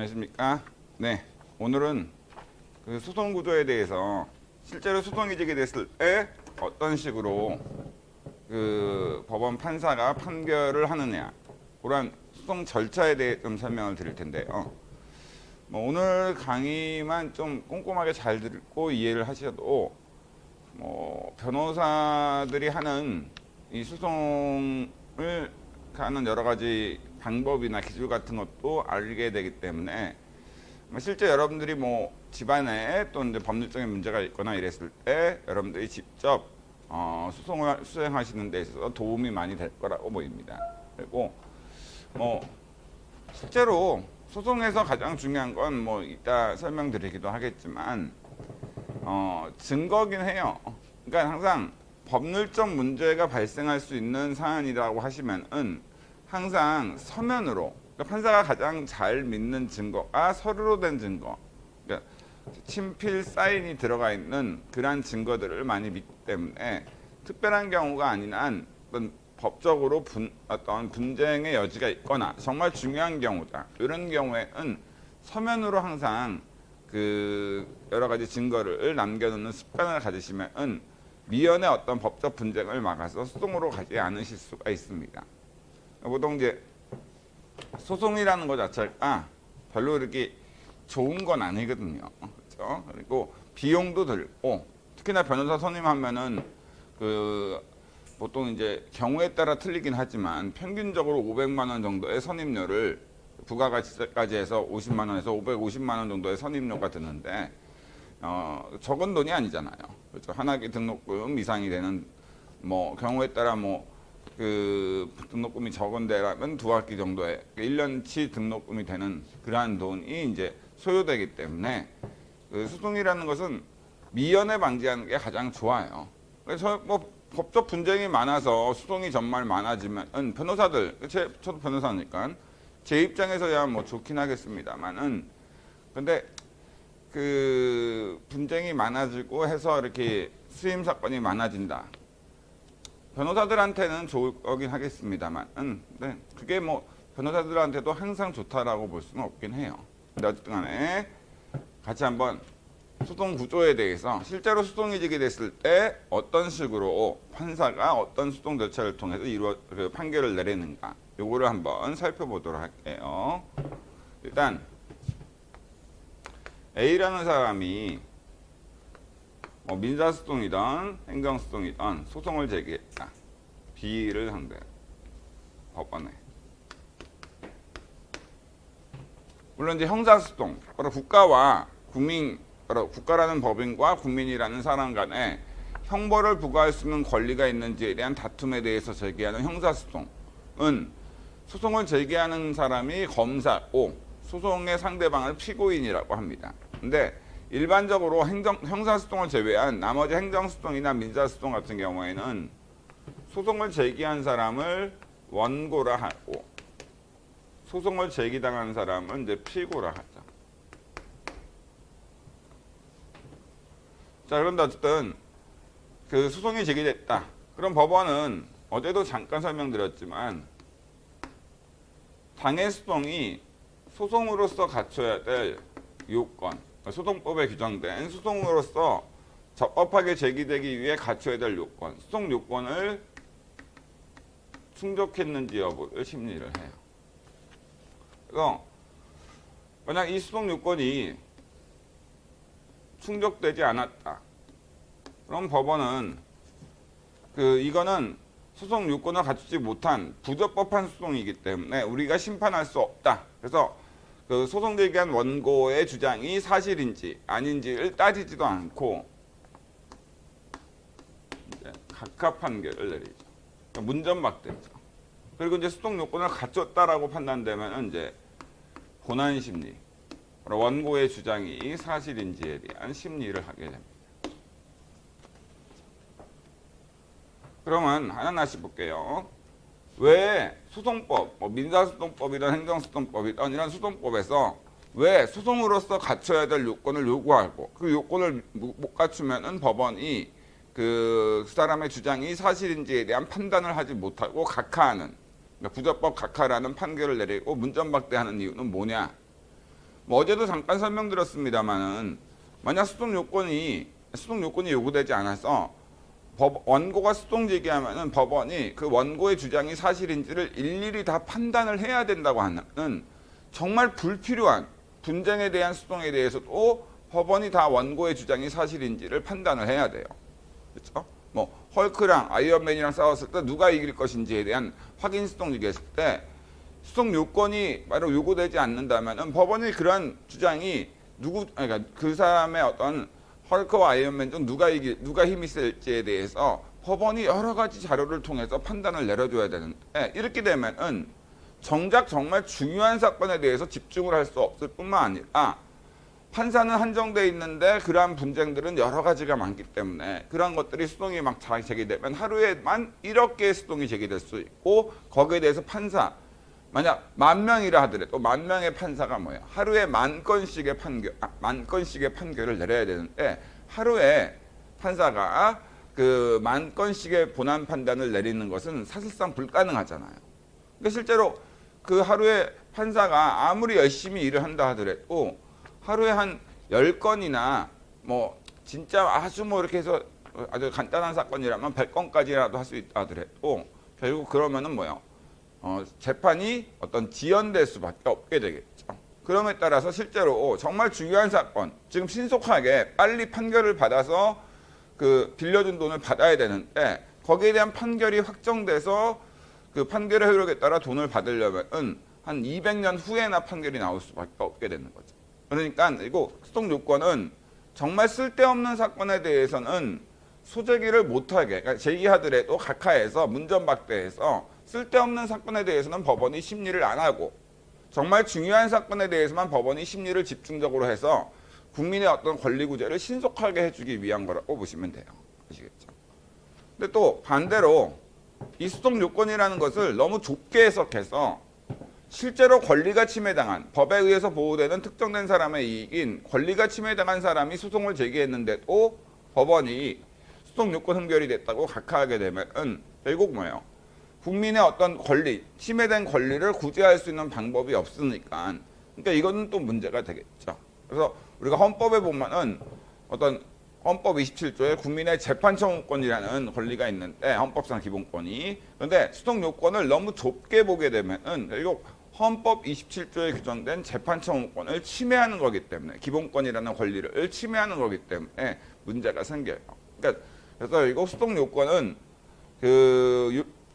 안녕하십니까? 네, 오늘은 그 소송 구조에 대해서 실제로 소송이 제기됐을 때 어떤 식으로 그 법원 판사가 판결을 하느냐 그런 소송 절차에 대해 좀 설명을 드릴 텐데요. 뭐 오늘 강의만 좀 꼼꼼하게 잘 듣고 이해를 하셔도 뭐 변호사들이 하는 이 소송을 하는 여러 가지 방법이나 기술 같은 것도 알게 되기 때문에 실제 여러분들이 뭐 집안에 또 이제 법률적인 문제가 있거나 이랬을 때 여러분들이 직접 소송을 수행하시는 데 있어서 도움이 많이 될 거라고 보입니다. 그리고 뭐 실제로 소송에서 가장 중요한 건 뭐 이따 설명드리기도 하겠지만 증거긴 해요. 그러니까 항상 법률적 문제가 발생할 수 있는 사안이라고 하시면은 항상 서면으로 그러니까 판사가 가장 잘 믿는 증거가 서류로 된 증거, 그러니까 친필 사인이 들어가 있는 그러한 증거들을 많이 믿기 때문에 특별한 경우가 아닌 한 어떤 법적으로 어떤 분쟁의 여지가 있거나 정말 중요한 경우다 이런 경우에는 서면으로 항상 그 여러 가지 증거를 남겨놓는 습관을 가지시면 미연의 어떤 법적 분쟁을 막아서 소송으로 가지 않으실 수가 있습니다. 보통 이제 소송이라는 것 자체가 별로 이렇게 좋은 건 아니거든요. 그렇죠? 그리고 비용도 들고 특히나 변호사 선임하면은 그 보통 이제 경우에 따라 틀리긴 하지만 평균적으로 500만 원 정도의 선임료를 부가가치세까지 해서 50만 원에서 550만 원 정도의 선임료가 드는데 적은 돈이 아니잖아요. 그렇죠? 한 학기 등록금 이상이 되는 뭐 경우에 따라 뭐 그 등록금이 적은 데라면 2학기 정도의 1년치 등록금이 되는 그러한 돈이 이제 소요되기 때문에 그 소송이라는 것은 미연에 방지하는 게 가장 좋아요. 그래서 뭐 법적 분쟁이 많아서 소송이 정말 많아지면 변호사들, 저도 변호사니까 제 입장에서야 뭐 좋긴 하겠습니다만은 근데 그 분쟁이 많아지고 해서 이렇게 수임 사건이 많아진다. 변호사들한테는 좋을 거긴 하겠습니다만, 네, 그게 뭐 변호사들한테도 항상 좋다라고 볼 수는 없긴 해요. 근데 어쨌든 간에 같이 한번 소송 구조에 대해서 실제로 소송이 제기됐을 때 어떤 식으로 판사가 어떤 소송 절차를 통해서 그 판결을 내리는가 요거를 한번 살펴보도록 할게요. 일단 A라는 사람이 뭐 민사소송이든 행정소송이든 소송을 제기했다. B를 상대로 법원에. 물론 이제 형사소송, 바로 국가와 국민, 바로 국가라는 법인과 국민이라는 사람 간에 형벌을 부과할 수 있는 권리가 있는지에 대한 다툼에 대해서 제기하는 형사소송은 소송을 제기하는 사람이 검사고 소송의 상대방을 피고인이라고 합니다. 근데 일반적으로 형사소송을 제외한 나머지 행정소송이나 민사소송 같은 경우에는 소송을 제기한 사람을 원고라 하고 소송을 제기당한 사람은 이제 피고라 하죠. 자, 그런데 어쨌든 그 소송이 제기됐다. 그럼 법원은 어제도 잠깐 설명드렸지만 당해 소송이 소송으로서 갖춰야 될 요건, 소송법에 규정된 소송으로서 적법하게 제기되기 위해 갖춰야 될 요건, 소송 요건을 충족했는지 여부를 심리를 해요. 그래서 만약 이 소송 요건이 충족되지 않았다. 그럼 법원은 이거는 소송 요건을 갖추지 못한 부적법한 소송이기 때문에 우리가 심판할 수 없다. 그래서 그 소송 제기한 원고의 주장이 사실인지 아닌지를 따지지도 않고 이제 각하 판결을 내리죠. 그러니까 문전박대죠. 그리고 이제 소송 요건을 갖췄다라고 판단되면 이제 본안 심리, 원고의 주장이 사실인지에 대한 심리를 하게 됩니다. 그러면 하나씩 볼게요. 왜 소송법, 뭐 민사소송법이든 행정소송법이든 이런 소송법에서 왜 소송으로서 갖춰야 될 요건을 요구하고 그 요건을 못 갖추면은 법원이 그 사람의 주장이 사실인지에 대한 판단을 하지 못하고 각하하는, 그러니까 부적법 각하라는 판결을 내리고 문전박대하는 이유는 뭐냐? 뭐 어제도 잠깐 설명드렸습니다만은 만약 수동 요건이 요구되지 않아서 원고가 수동 제기하면은 법원이 그 원고의 주장이 사실인지를 일일이 다 판단을 해야 된다고 하는 정말 불필요한 분쟁에 대한 수동에 대해서도 법원이 다 원고의 주장이 사실인지를 판단을 해야 돼요. 그렇죠? 뭐 헐크랑 아이언맨이랑 싸웠을 때 누가 이길 것인지에 대한 확인 수동 제기했을 때 수동 요건이 바로 요구되지 않는다면은 법원이 그러한 주장이 그러니까 그 사람의 어떤 헐크와 아이언맨 중 누가 힘이 셀지에 대해서 법원이 여러 가지 자료를 통해서 판단을 내려줘야 되는데 이렇게 되면은 정작 정말 중요한 사건에 대해서 집중을 할 수 없을 뿐만 아니라 판사는 한정돼 있는데 그러한 분쟁들은 여러 가지가 많기 때문에 그러한 것들이 수동이 막 제기되면 하루에만 1억 개의 수동이 제기될 수 있고 거기에 대해서 판사 만약 10,000명이라 하더라도 10,000명의 판사가 뭐예요? 하루에 10,000건씩의 판결을 내려야 되는데 하루에 판사가 그 10,000건씩의 본안 판단을 내리는 것은 사실상 불가능하잖아요. 그러니까 실제로 그 하루에 판사가 아무리 열심히 일을 한다 하더라도 하루에 한 10건이나 뭐 진짜 아주 뭐 이렇게 해서 아주 간단한 사건이라면 100건까지라도 할 수 있다 하더라도 결국 그러면은 뭐예요? 재판이 어떤 지연될 수밖에 없게 되겠죠. 그럼에 따라서 실제로 정말 중요한 사건, 지금 신속하게 빨리 판결을 받아서 그 빌려준 돈을 받아야 되는데 거기에 대한 판결이 확정돼서 그 판결의 효력에 따라 돈을 받으려면 한 200년 후에나 판결이 나올 수밖에 없게 되는 거죠. 그러니까 이거 수동 요건은 정말 쓸데없는 사건에 대해서는 소제기를 못하게, 그러니까 제기하더라도 각하에서 문전박대해서 쓸데없는 사건에 대해서는 법원이 심리를 안 하고 정말 중요한 사건에 대해서만 법원이 심리를 집중적으로 해서 국민의 어떤 권리 구제를 신속하게 해주기 위한 거라고 보시면 돼요. 아시겠죠? 근데 또 반대로 이 수동 요건이라는 것을 너무 좁게 해석해서 실제로 권리가 침해당한 법에 의해서 보호되는 특정된 사람의 이익인 권리가 침해당한 사람이 소송을 제기했는데도 법원이 수동 요건 흠결이 됐다고 각하하게 되면 결국 뭐예요? 국민의 어떤 권리, 침해된 권리를 구제할 수 있는 방법이 없으니까 그러니까 이거는 또 문제가 되겠죠. 그래서 우리가 헌법에 보면은 어떤 헌법 27조에 국민의 재판 청구권이라는 권리가 있는데 헌법상 기본권이 그런데 수동 요건을 너무 좁게 보게 되면은 결국 헌법 27조에 규정된 재판 청구권을 침해하는 거기 때문에 기본권이라는 권리를 침해하는 거기 때문에 문제가 생겨요. 그러니까 그래서 이거 수동 요건은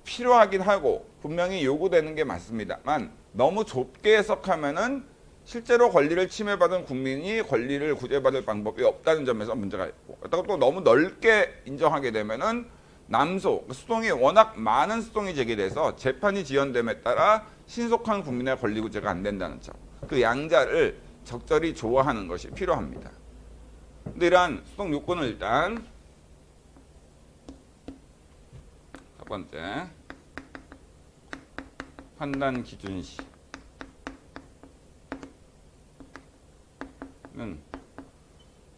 필요하긴 하고 분명히 요구되는 게 맞습니다만 너무 좁게 해석하면은 실제로 권리를 침해받은 국민이 권리를 구제받을 방법이 없다는 점에서 문제가 있고 그렇다고 또 너무 넓게 인정하게 되면은 남소, 수동이 워낙 많은 수동이 제기돼서 재판이 지연됨에 따라 신속한 국민의 권리 구제가 안 된다는 점. 그 양자를 적절히 조화하는 것이 필요합니다. 근데 이러한 수동 요건을 일단 첫 번째 판단 기준시는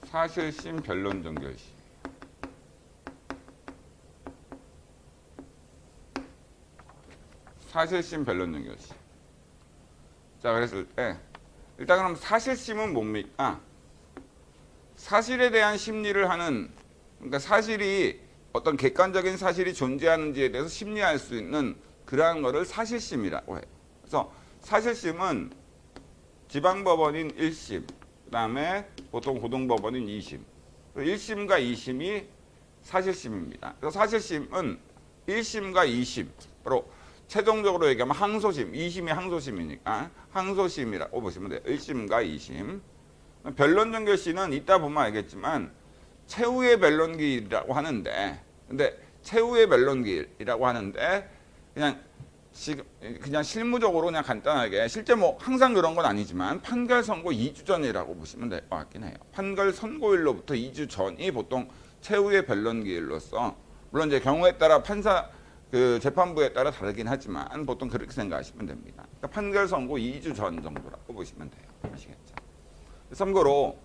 사실심 변론 종결시. 사실심 변론 종결시. 자, 그랬을 때 일단 그럼 사실심은 뭡니까? 사실에 대한 심리를 하는 그러니까 사실이 어떤 객관적인 사실이 존재하는지에 대해서 심리할 수 있는 그러한 거를 사실심이라고 해요. 그래서 사실심은 지방법원인 1심, 그 다음에 보통 고등법원인 2심. 1심과 2심이 사실심입니다. 그래서 사실심은 1심과 2심으로 최종적으로 얘기하면 항소심, 2심이 항소심이니까 항소심이라고 보시면 돼요. 1심과 2심. 변론종결시는 이따 보면 알겠지만 최후의 변론기일이라고 하는데 근데 최후의 변론기일이라고 하는데 그냥 실무적으로 그냥 간단하게 실제 뭐 항상 그런 건 아니지만 판결 선고 2주 전이라고 보시면 될 것 같긴 해요. 판결 선고일로부터 2주 전이 보통 최후의 변론기일로서 물론 이제 경우에 따라 판사 그 재판부에 따라 다르긴 하지만 보통 그렇게 생각하시면 됩니다. 그러니까 판결 선고 2주 전 정도라고 보시면 돼요. 아시겠죠? 참고로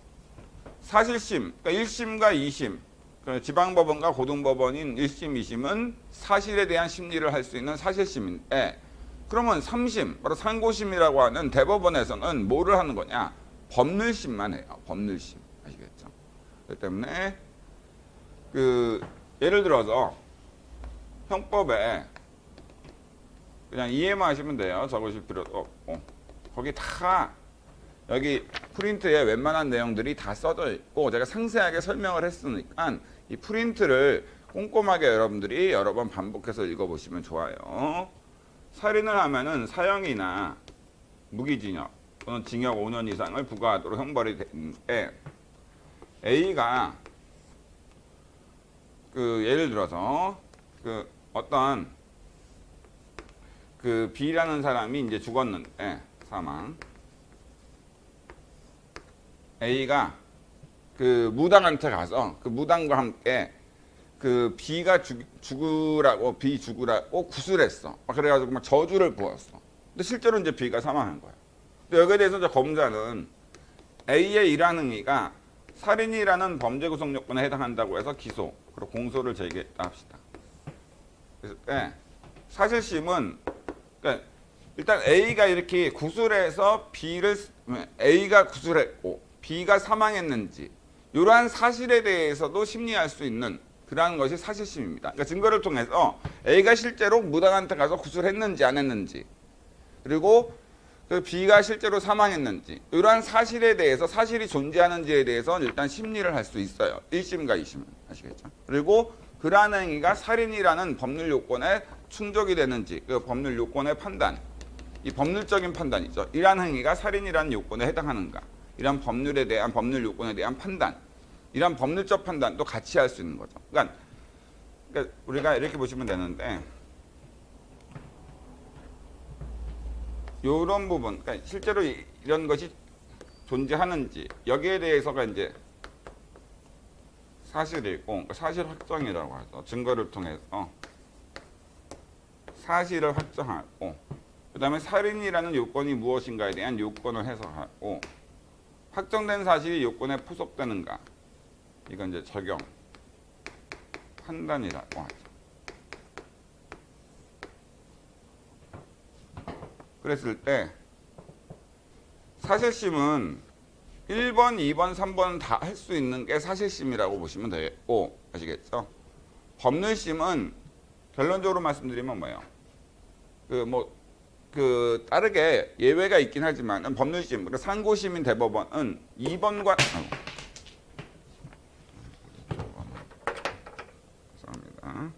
사실심, 그러니까 1심과 2심, 지방법원과 고등법원인 1심, 2심은 사실에 대한 심리를 할 수 있는 사실심인데 그러면 3심, 바로 상고심이라고 하는 대법원에서는 뭐를 하는 거냐? 법률심만 해요. 법률심. 아시겠죠? 그렇기 때문에 그 예를 들어서 형법에 그냥 이해만 하시면 돼요. 적으실 필요도 없고. 거기 다 여기 프린트에 웬만한 내용들이 다 써져 있고 제가 상세하게 설명을 했으니까 이 프린트를 꼼꼼하게 여러분들이 여러 번 반복해서 읽어보시면 좋아요. 살인을 하면은 사형이나 무기징역 또는 징역 5년 이상을 부과하도록 형벌이 되는데 A가 그 예를 들어서 그 어떤 그 B라는 사람이 이제 죽었는데 사망. A가 그 무당한테 가서 그 무당과 함께 그 B가 죽으라고 B 죽으라고 구술했어. 그래가지고 막 저주를 부었어. 근데 실제로 이제 B가 사망한 거야. 근데 여기에 대해서 이제 검사는 A의 일한 행위가 살인이라는 범죄 구성 요건에 해당한다고 해서 기소 그리고 공소를 제기했다 합시다. 그래서 사실심은 그러니까 일단 A가 이렇게 구술해서 A가 구술했고 B가 사망했는지 이러한 사실에 대해서도 심리할 수 있는 그러한 것이 사실심입니다. 그러니까 증거를 통해서 A가 실제로 무당한테 가서 구술했는지 안 했는지 그리고 그 B가 실제로 사망했는지 이러한 사실에 대해서 사실이 존재하는지에 대해서 일단 심리를 할 수 있어요. 1심과 2심은 아시겠죠? 그리고 그러한 행위가 살인이라는 법률 요건에 충족이 되는지 그 법률 요건의 판단 이 법률적인 판단이죠. 이러한 행위가 살인이라는 요건에 해당하는가 이러한 법률에 대한 법률 요건에 대한 판단 이러한 법률적 판단도 같이 할 수 있는 거죠. 그러니까 우리가 이렇게 보시면 되는데 이런 부분, 그러니까 실제로 이런 것이 존재하는지 여기에 대해서가 이제 사실이고 그러니까 사실 확정이라고 하죠. 증거를 통해서 사실을 확정하고 그 다음에 살인이라는 요건이 무엇인가에 대한 요건을 해석하고 확정된 사실이 요건에 포섭되는가 이건 이제 적용 판단이라고 하죠. 그랬을 때 사실심은 1번, 2번, 3번 다 할 수 있는 게 사실심이라고 보시면 되겠고 아시겠죠? 법률심은 결론적으로 말씀드리면 뭐예요? 다르게 예외가 있긴 하지만 법률심, 그러니까 상고심인 대법원은 2번과 죄송합니다.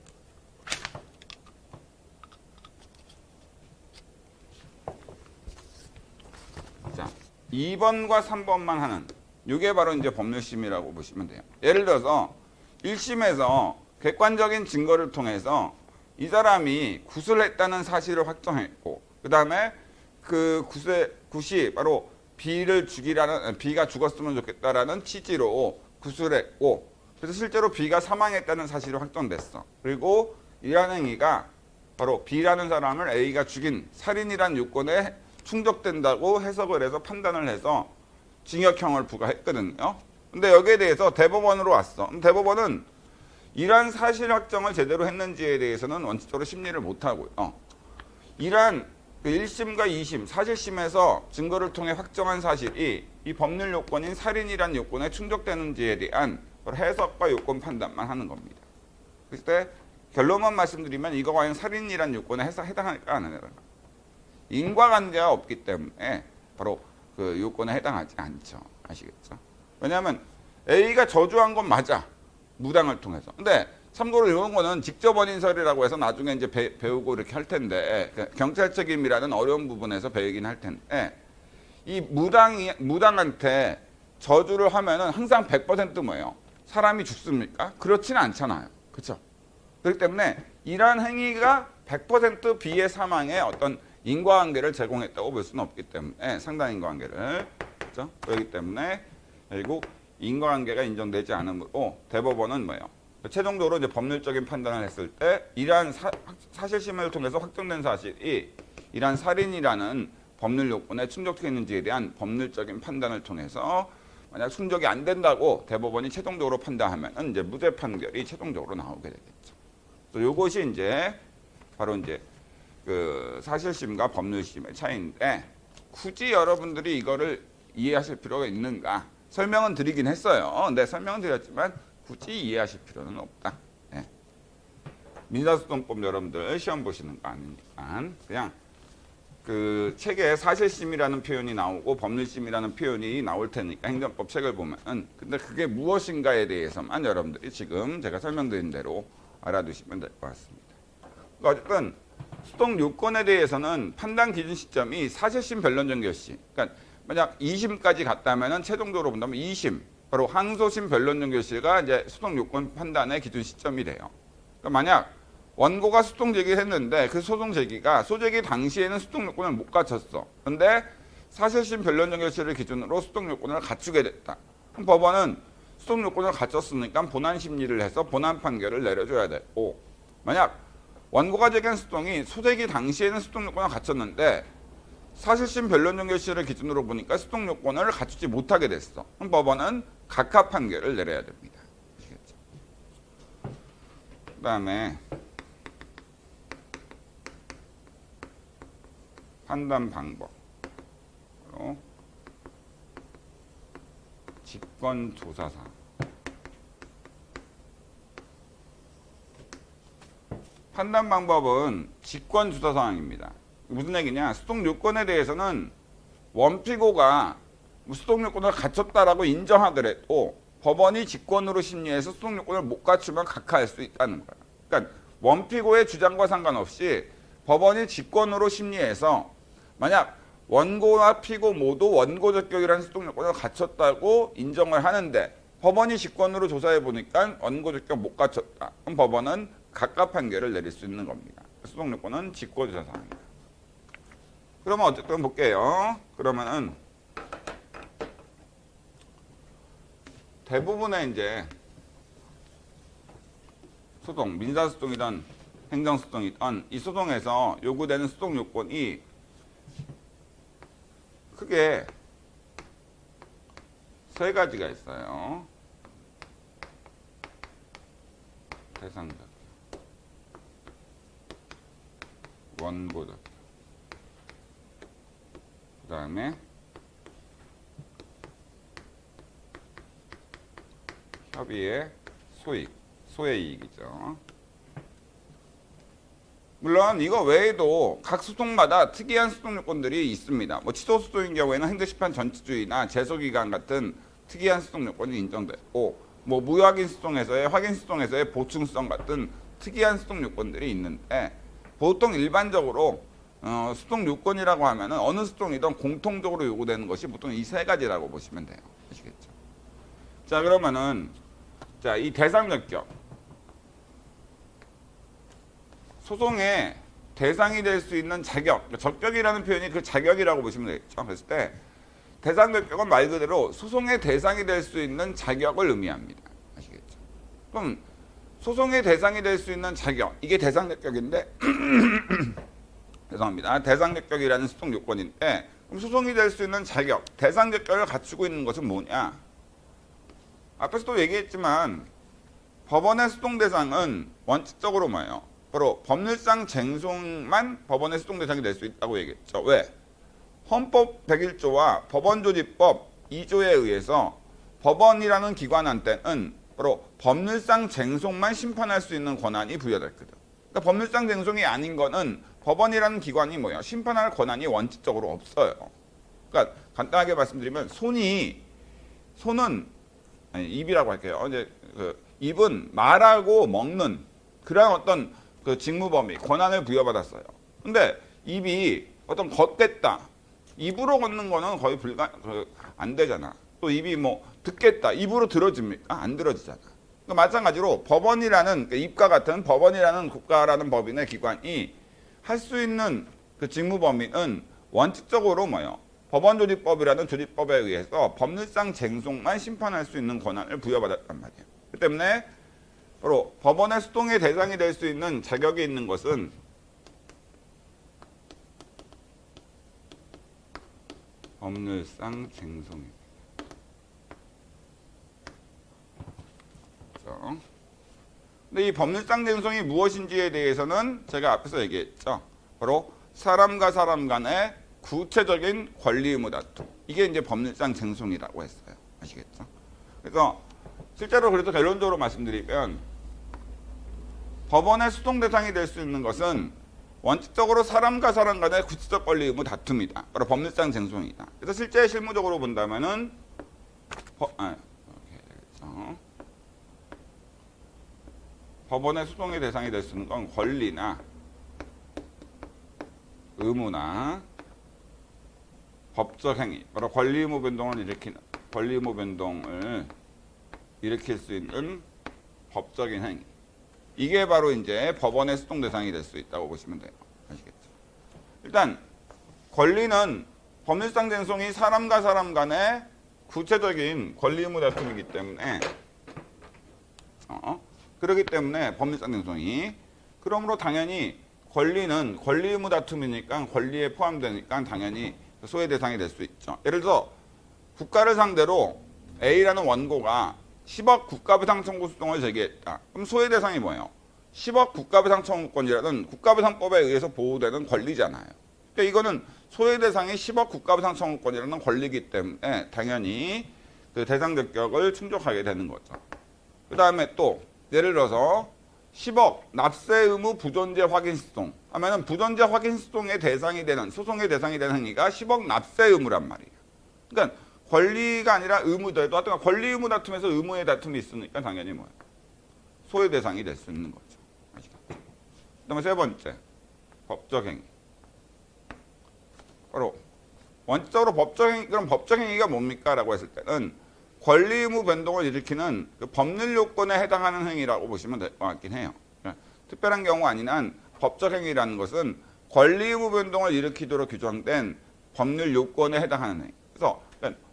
자, 2번과 3번만 하는 이게 바로 이제 법률심이라고 보시면 돼요. 예를 들어서 1심에서 객관적인 증거를 통해서 이 사람이 구술했다는 사실을 확정했고 그 다음에 그 굿이 바로 B가 죽었으면 좋겠다라는 취지로 구술했고 그래서 실제로 B가 사망했다는 사실이 확정됐어. 그리고 이러한 행위가 바로 B라는 사람을 A가 죽인 살인이라는 요건에 충족된다고 해석을 해서 판단을 해서 징역형을 부과했거든요. 근데 여기에 대해서 대법원으로 왔어. 대법원은 이러한 사실 확정을 제대로 했는지에 대해서는 원칙적으로 심리를 못하고요. 이러한 1심과 2심, 사실심에서 증거를 통해 확정한 사실이 이 법률 요건인 살인이라는 요건에 충족되는지에 대한 해석과 요건 판단만 하는 겁니다. 그럴 때 결론만 말씀드리면 이거 과연 살인이라는 요건에 해당할까 안 해당할까? 인과관계가 없기 때문에 바로 그 요건에 해당하지 않죠. 아시겠죠? 왜냐하면 A가 저주한 건 맞아. 무당을 통해서. 근데 참고로 이런 거는 직접 원인설이라고 해서 나중에 이제 배우고 이렇게 할 텐데 경찰 책임이라는 어려운 부분에서 배우긴 할 텐데 이 무당한테 저주를 하면은 항상 100% 뭐예요? 사람이 죽습니까? 그렇지는 않잖아요. 그렇죠? 그렇기 때문에 이러한 행위가 100% B의 사망에 어떤 인과관계를 제공했다고 볼 수는 없기 때문에 상당 인과관계를 그렇죠? 그렇기 때문에 결국 인과관계가 인정되지 않으므로 대법원은 뭐예요? 최종적으로 이제 법률적인 판단을 했을 때 이러한 사실심을 통해서 확정된 사실이 이러한 살인이라는 법률 요건에 충족했는지에 대한 법률적인 판단을 통해서 만약 충족이 안 된다고 대법원이 최종적으로 판단하면 이제 무죄 판결이 최종적으로 나오게 되겠죠. 그래서 이것이 이제 바로 이제 그 사실심과 법률심의 차이인데 굳이 여러분들이 이거를 이해하실 필요가 있는가? 설명은 드리긴 했어요. 근데 설명은 드렸지만 굳이 이해하실 필요는 없다. 네. 민사소송법 여러분들 시험 보시는 거 아니니까 그냥 그 책에 사실심이라는 표현이 나오고 법률심이라는 표현이 나올 테니까 행정법 책을 보면은 근데 그게 무엇인가에 대해서만 여러분들이 지금 제가 설명드린 대로 알아두시면 될 것 같습니다. 그러니까 어쨌든 소송 요건에 대해서는 판단 기준 시점이 사실심 변론정 결시. 그러니까 만약 2심까지 갔다면은 최종적으로 본다면 2심 바로 항소심 변론정 결시가 이제 소송 요건 판단의 기준 시점이 돼요. 그러니까 만약 원고가 소송 제기를 했는데 그 소송 제기가 소제기 당시에는 소송 요건을 못 갖췄어. 근데 사실심 변론정 결시를 기준으로 소송 요건을 갖추게 됐다. 그럼 법원은 소송 요건을 갖췄으니까 본안 심리를 해서 본안 판결을 내려줘야 되고 만약 원고가 제기한 소송이 소제기 당시에는 소송 요건을 갖췄는데 사실심 변론정 결시를 기준으로 보니까 소송 요건을 갖추지 못하게 됐어. 그럼 법원은 각하 판결을 내려야 됩니다. 아시겠죠? 그다음에 판단 방법으로 직권조사사항. 판단 방법은 직권조사사항입니다. 무슨 얘기냐? 소송 요건에 대해서는 원피고가 소송 요건을 갖췄다라고 인정하더라도 법원이 직권으로 심리해서 소송 요건을 못 갖추면 각하할 수 있다는 거야. 그러니까 원피고의 주장과 상관없이 법원이 직권으로 심리해서 만약 원고와 피고 모두 원고 적격이라는 소송 요건을 갖췄다고 인정을 하는데 법원이 직권으로 조사해 보니까 원고 적격 못 갖췄다. 그럼 법원은 각하 판결을 내릴 수 있는 겁니다. 소송 요건은 직권조사 사항입니다. 그러면 어쨌든 볼게요. 그러면은 대부분의 이제 소송, 민사소송이든 행정소송이든 이 소송에서 요구되는 소송 요건이 크게 세 가지가 있어요. 대상적, 원고적, 그 다음에 협의의 소익, 소의 이익이죠. 물론 이거 외에도 각 소송마다 특이한 소송 요건들이 있습니다. 뭐 취소 소송인 경우에는 행정심판 전치주의나 제소기간 같은 특이한 소송 요건이 인정되고 뭐 무효확인 소송에서의 확인 소송에서의 보충성 같은 특이한 소송 요건들이 있는데 보통 일반적으로 소송 요건이라고 하면은 어느 소송이든 공통적으로 요구되는 것이 보통 이 세 가지라고 보시면 돼요. 아시겠죠? 자, 그러면은 자, 이 대상 적격. 소송의 대상이 될 수 있는 자격, 적격이라는 표현이 그 자격이라고 보시면 되겠죠. 그랬을 때 대상 적격은 말 그대로 소송의 대상이 될 수 있는 자격을 의미합니다. 아시겠죠? 그럼 소송의 대상이 될 수 있는 자격, 이게 대상 적격인데 죄송합니다. 대상 적격이라는 소송 요건인데 그럼 소송이 될 수 있는 자격, 대상 적격을 갖추고 있는 것은 뭐냐? 앞에서도 얘기했지만 법원의 소송 대상은 원칙적으로 뭐예요? 바로 법률상 쟁송만 법원의 소송 대상이 될 수 있다고 얘기했죠. 왜? 헌법 101조와 법원조직법 2조에 의해서 법원이라는 기관한테는 바로 법률상 쟁송만 심판할 수 있는 권한이 부여됐거든. 그러니까 법률상 쟁송이 아닌 거는 법원이라는 기관이 뭐예요? 심판할 권한이 원칙적으로 없어요. 그러니까 간단하게 말씀드리면 손은 아니, 입이라고 할게요. 이제 입은 말하고 먹는 그런 어떤 그 직무 범위, 권한을 부여받았어요. 근데 입이 어떤 걷겠다. 입으로 걷는 거는 거의 안 되잖아. 또 입이 뭐 듣겠다. 입으로 들어집니까? 안 들어지잖아. 그러니까 마찬가지로 법원이라는 입과 같은 법원이라는 국가라는 법인의 기관이 할 수 있는 그 직무 범위는 원칙적으로 뭐예요? 법원조직법이라는 조직법에 의해서 법률상 쟁송만 심판할 수 있는 권한을 부여받았단 말이에요. 그렇기 때문에 바로 법원의 소송의 대상이 될 수 있는 자격이 있는 것은 법률상 쟁송입니다. 그렇죠? 근데 이 법률상 쟁송이 무엇인지에 대해서는 제가 앞에서 얘기했죠. 바로 사람과 사람 간의 구체적인 권리 의무 다툼. 이게 이제 법률상 쟁송이라고 했어요. 아시겠죠? 그래서 실제로 그래도 결론적으로 말씀드리면 법원의 수동 대상이 될 수 있는 것은 원칙적으로 사람과 사람 간의 구체적 권리 의무 다툼이다. 바로 법률상 쟁송이다. 그래서 실제 실무적으로 본다면은 이렇게 되겠죠. 법원의 수동의 대상이 될 수 있는 건 권리나 의무나 법적 행위, 바로 권리 의무 변동을 일으킬 수 있는 법적인 행위. 이게 바로 이제 법원의 수동 대상이 될 수 있다고 보시면 돼요. 아시겠죠? 일단 권리는 법률상 쟁송이 사람과 사람 간의 구체적인 권리 의무 다툼이기 때문에 그렇기 때문에 법률상 쟁송이 그러므로 당연히 권리는 권리 의무 다툼이니까 권리에 포함되니까 당연히 소외 대상이 될 수 있죠. 예를 들어 국가를 상대로 A라는 원고가 10억 국가배상 청구 소송을 제기했다. 그럼 소외 대상이 뭐예요? 10억 국가배상 청구권이라는 국가배상법에 의해서 보호되는 권리잖아요. 그러니까 이거는 소외 대상이 10억 국가배상 청구권이라는 권리이기 때문에 당연히 그 대상 적격을 충족하게 되는 거죠. 그 다음에 또 예를 들어서 10억 납세 의무 부존재 확인 소송 하면은 부존재 확인 소송의 대상이 되는 소송의 대상이 되는 행위가 10억 납세 의무란 말이에요. 그러니까 권리가 아니라 의무더라도 하여튼 권리 의무 다툼에서 의무의 다툼이 있으니까 당연히 뭐예요? 소외 대상이 될 수 있는 거죠. 아시겠죠? 그다음에 세 번째 법적 행위. 바로 원칙적으로 법적 행위 그럼 법적 행위가 뭡니까?라고 했을 때는 권리 의무 변동을 일으키는 그 법률 요건에 해당하는 행위라고 보시면 될 것 같긴 해요. 특별한 경우 아닌 한 법적 행위라는 것은 권리 의무 변동을 일으키도록 규정된 법률 요건에 해당하는 행위. 그래서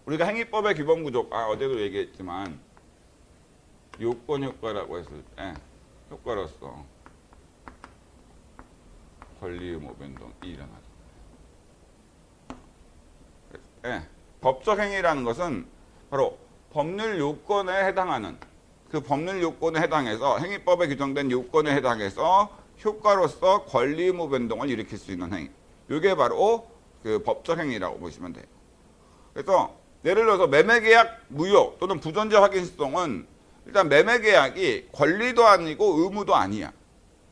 우리가 행위법의 기본 구조가 어제도 얘기했지만 요건 효과라고 했을 때 효과로서 권리 의무 변동이 일어나죠. 법적 행위라는 것은 바로 법률 요건에 해당하는 그 법률 요건에 해당해서 행위법에 규정된 요건에 해당해서 효과로서 권리 의무 변동을 일으킬 수 있는 행위. 이게 바로 그 법적 행위라고 보시면 돼요. 그래서 예를 들어서 매매계약 무효 또는 부존재 확인 소송은 일단 매매계약이 권리도 아니고 의무도 아니야.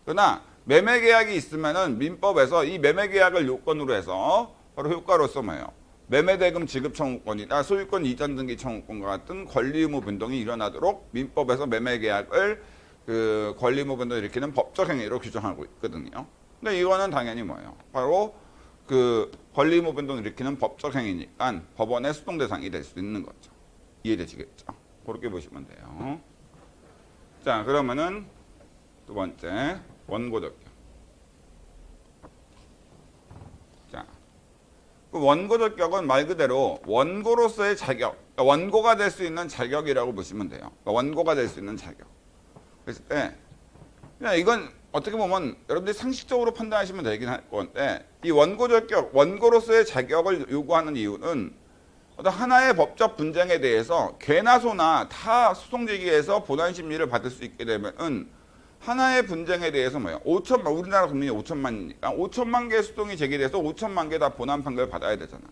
그러나 매매계약이 있으면은 민법에서 이 매매계약을 요건으로 해서 바로 효과로서 뭐예요? 매매대금 지급 청구권이나 소유권 이전 등기 청구권과 같은 권리 의무 변동이 일어나도록 민법에서 매매계약을 그 권리 의무 변동을 일으키는 법적 행위로 규정하고 있거든요. 근데 이거는 당연히 뭐예요? 바로 그 권리 의무 변동을 일으키는 법적 행위니까 법원의 수동 대상이 될 수 있는 거죠. 이해되시겠죠? 그렇게 보시면 돼요. 자, 그러면은 두 번째 원고 적격. 자, 그 원고 적격은 말 그대로 원고로서의 자격, 그러니까 원고가 될 수 있는 자격이라고 보시면 돼요. 그러니까 원고가 될 수 있는 자격. 그랬을 때 그냥 이건 어떻게 보면 여러분들이 상식적으로 판단하시면 되긴 할 건데 이 원고 적격, 원고로서의 자격을 요구하는 이유는 어떤 하나의 법적 분쟁에 대해서 개나 소나 다 소송 제기해서 본안 심리를 받을 수 있게 되면은 하나의 분쟁에 대해서 뭐예요? 우리나라 국민이 5천만이니까 5천만 개의 소송이 제기돼서 5천만 개 다 본안 판결을 받아야 되잖아.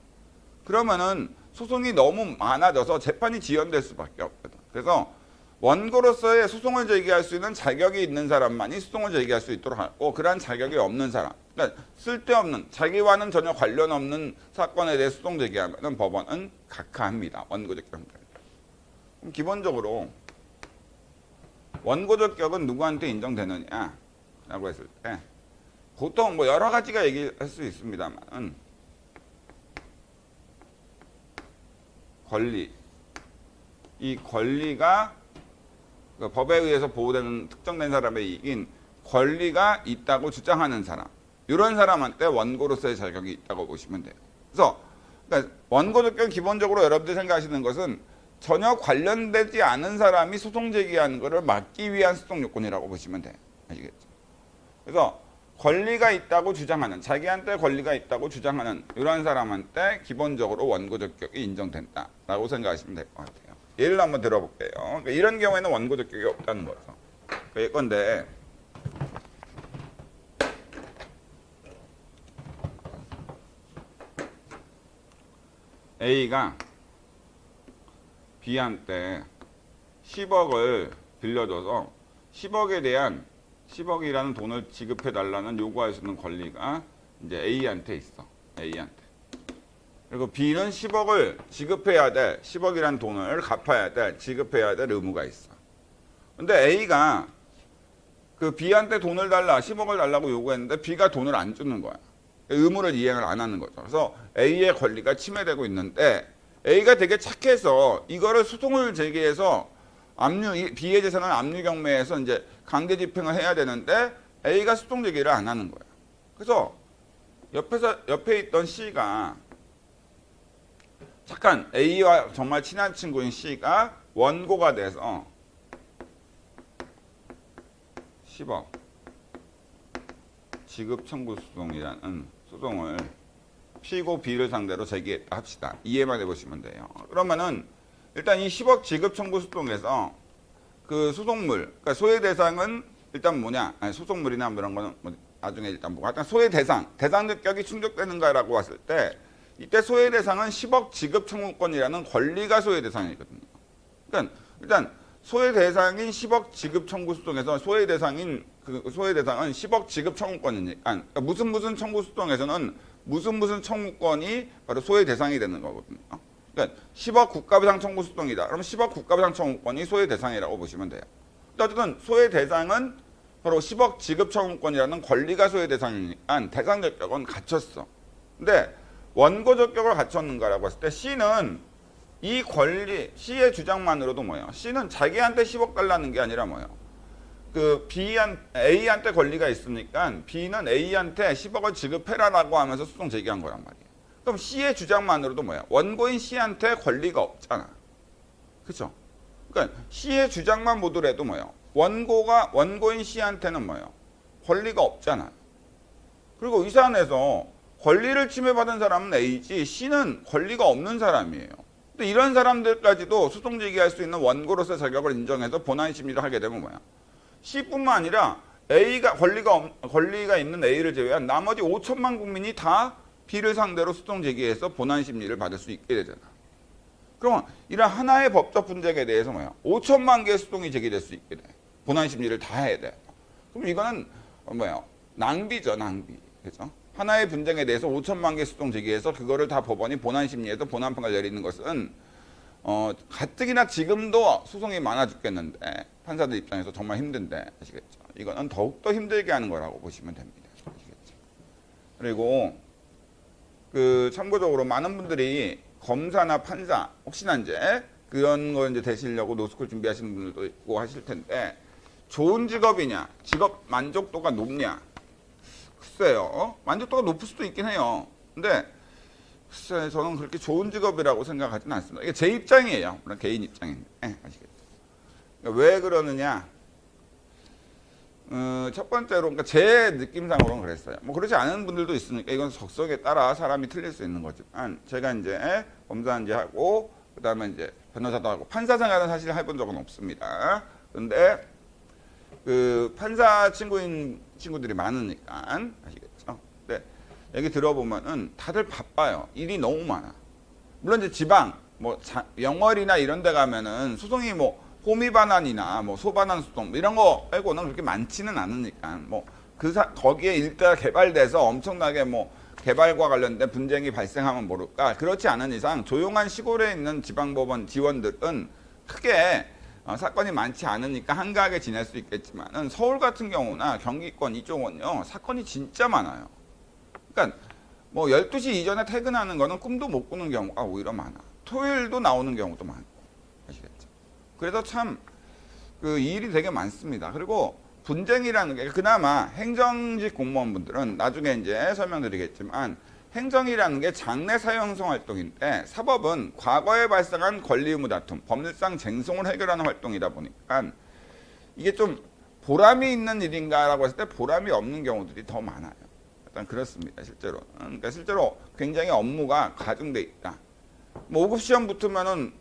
그러면은 소송이 너무 많아져서 재판이 지연될 수밖에 없거든. 그래서 원고로서의 소송을 제기할 수 있는 자격이 있는 사람만이 소송을 제기할 수 있도록 하고 그러한 자격이 없는 사람, 그러니까 쓸데없는 자기와는 전혀 관련 없는 사건에 대해 소송 제기하면 법원은 각하합니다. 원고 적격을. 그럼 기본적으로 원고 적격은 누구한테 인정되느냐라고 했을 때 보통 뭐 여러 가지가 얘기할 수 있습니다만 권리, 이 권리가 그 법에 의해서 보호되는 특정된 사람의 이익인 권리가 있다고 주장하는 사람, 이런 사람한테 원고로서의 자격이 있다고 보시면 돼요. 그래서 그러니까 원고 적격은 기본적으로 여러분들이 생각하시는 것은 전혀 관련되지 않은 사람이 소송 제기하는 것을 막기 위한 소송 요건이라고 보시면 돼요. 아시겠죠? 그래서 권리가 있다고 주장하는, 자기한테 권리가 있다고 주장하는 이런 사람한테 기본적으로 원고 적격이 인정된다라고 생각하시면 될 것 같아요. 예를 한번 들어볼게요. 그러니까 이런 경우에는 원고 적격이 없다는 거죠. 그러니까 예컨대 A가 B한테 10억을 빌려줘서 10억에 대한 10억이라는 돈을 지급해 달라는 요구할 수 있는 권리가 이제 A한테 있어. A한테. 그리고 B는 10억을 지급해야 돼. 10억이라는 돈을 갚아야 돼. 지급해야 될 의무가 있어. 근데 A가 그 B한테 돈을 달라, 10억을 달라고 요구했는데 B가 돈을 안 주는 거야. 의무를 이행을 안 하는 거죠. 그래서 A의 권리가 침해되고 있는데 A가 되게 착해서 이거를 소송을 제기해서 B의 재산을 압류 경매해서 이제 강제 집행을 해야 되는데 A가 소송 제기를 안 하는 거야. 그래서 옆에 있던 C가 잠깐 A와 정말 친한 친구인 C가 원고가 돼서 10억 지급 청구 소송이라는 소송을 피고 B를 상대로 제기했다 합시다. 이해만 해보시면 돼요. 그러면은 일단 이 10억 지급 청구 소송에서 그 소송물, 그러니까 소외 대상은 일단 뭐냐? 아니, 소송물이나 뭐 이런 거는 뭐 나중에 일단 보고 일단 소외 대상 능력이 충족되는가라고 봤을 때 이때 소외 대상은 10억 지급 청구권이라는 권리가 소외 대상이거든요. 그러니까 일단 소외 대상인 10억 지급 청구 소송에서 소외 대상은 10억 지급 청구권이니까 그러니까 무슨 청구 소송에서는 무슨 청구권이 바로 소외 대상이 되는 거거든요. 그러니까 10억 국가배상 청구 소송이다. 그럼 10억 국가배상 청구권이 소외 대상이라고 보시면 돼요. 어쨌든 소외 대상은 바로 10억 지급 청구권이라는 권리가 소외 대상이니까 대상 적격은 갖췄어. 근데 원고 적격을 갖췄는가라고 했을 때 C는 이 권리, C의 주장만으로도 뭐예요? C는 자기한테 10억 달라는 게 아니라 뭐예요? A한테 권리가 있으니까 B는 A한테 10억을 지급해라라고 하면서 소송 제기한 거란 말이에요. 그럼 C의 주장만으로도 뭐야? 원고인 C한테 권리가 없잖아. 그렇죠? 그러니까 C의 주장만 보더라도 뭐예요? 원고인 C한테는 뭐예요? 권리가 없잖아. 그리고 이 사안에서 권리를 침해받은 사람은 A지 C는 권리가 없는 사람이에요. 근데 이런 사람들까지도 소송 제기할 수 있는 원고로서의 자격을 인정해서 본안 심리를 하게 되면 뭐야? C뿐만 아니라 A가 권리가 있는 A를 제외한 나머지 5천만 국민이 다 B를 상대로 소송 제기해서 본안 심리를 받을 수 있게 되잖아. 그러면 이런 하나의 법적 분쟁에 대해서 뭐야? 5천만 개의 소송이 제기될 수 있게 돼. 본안 심리를 다 해야 돼. 그럼 이거는 뭐야? 낭비죠, 낭비. 그죠? 하나의 분쟁에 대해서 5천만 개 소송 제기해서 그거를 다 법원이 본안 심리에서 본안 판결을 내리는 것은 가뜩이나 지금도 소송이 많아 죽겠는데 판사들 입장에서 정말 힘든데 아시겠죠? 이거는 더욱더 힘들게 하는 거라고 보시면 됩니다. 아시겠죠? 그리고 참고적으로 많은 분들이 검사나 판사 혹시나 이제 그런 거 이제 되시려고 노스쿨 준비하시는 분들도 있고 하실 텐데 좋은 직업이냐, 직업 만족도가 높냐? 글쎄요, 만족도가 높을 수도 있긴 해요. 근데 글쎄 저는 그렇게 좋은 직업이라고 생각하지는 않습니다. 이게 제 입장이에요. 물론 개인 입장인데 아시겠죠? 그러니까 왜 그러느냐? 첫 번째로 그러니까 제 느낌상으로는 그랬어요. 뭐 그렇지 않은 분들도 있으니까 이건 적성에 따라 사람이 틀릴 수 있는 거지만 제가 이제 검사한지 하고 그다음에 이제 변호사도 하고 판사 생활은 사실 해본 적은 없습니다. 근데 판사 친구인 친구들이 많으니까 아시겠죠? 근데 얘기 들어보면은 다들 바빠요. 일이 너무 많아. 물론 이제 지방 뭐 영월이나 이런 데 가면은 소송이 뭐 호미반환이나 뭐 소반환 소송 이런 거 빼고는 그렇게 많지는 않으니까 뭐 거기에 일대가 개발돼서 엄청나게 뭐 개발과 관련된 분쟁이 발생하면 모를까. 그렇지 않은 이상 조용한 시골에 있는 지방법원 지원들은 크게 사건이 많지 않으니까 한가하게 지낼 수 있겠지만은 서울 같은 경우나 경기권 이쪽은요 사건이 진짜 많아요. 그러니까 뭐 12시 이전에 퇴근하는 거는 꿈도 못 꾸는 경우가 오히려 많아. 토요일도 나오는 경우도 많고 아시겠죠? 그래서 참 일이 되게 많습니다. 그리고 분쟁이라는 게 그나마 행정직 공무원분들은 나중에 이제 설명드리겠지만 행정이라는 게 장래 사회형성 활동인데 사법은 과거에 발생한 권리 의무 다툼, 법률상 쟁송을 해결하는 활동이다 보니까 이게 좀 보람이 있는 일인가라고 했을 때 보람이 없는 경우들이 더 많아요. 일단 그렇습니다. 실제로. 그러니까 실제로 굉장히 업무가 가중돼 있다. 뭐 5급 시험 붙으면은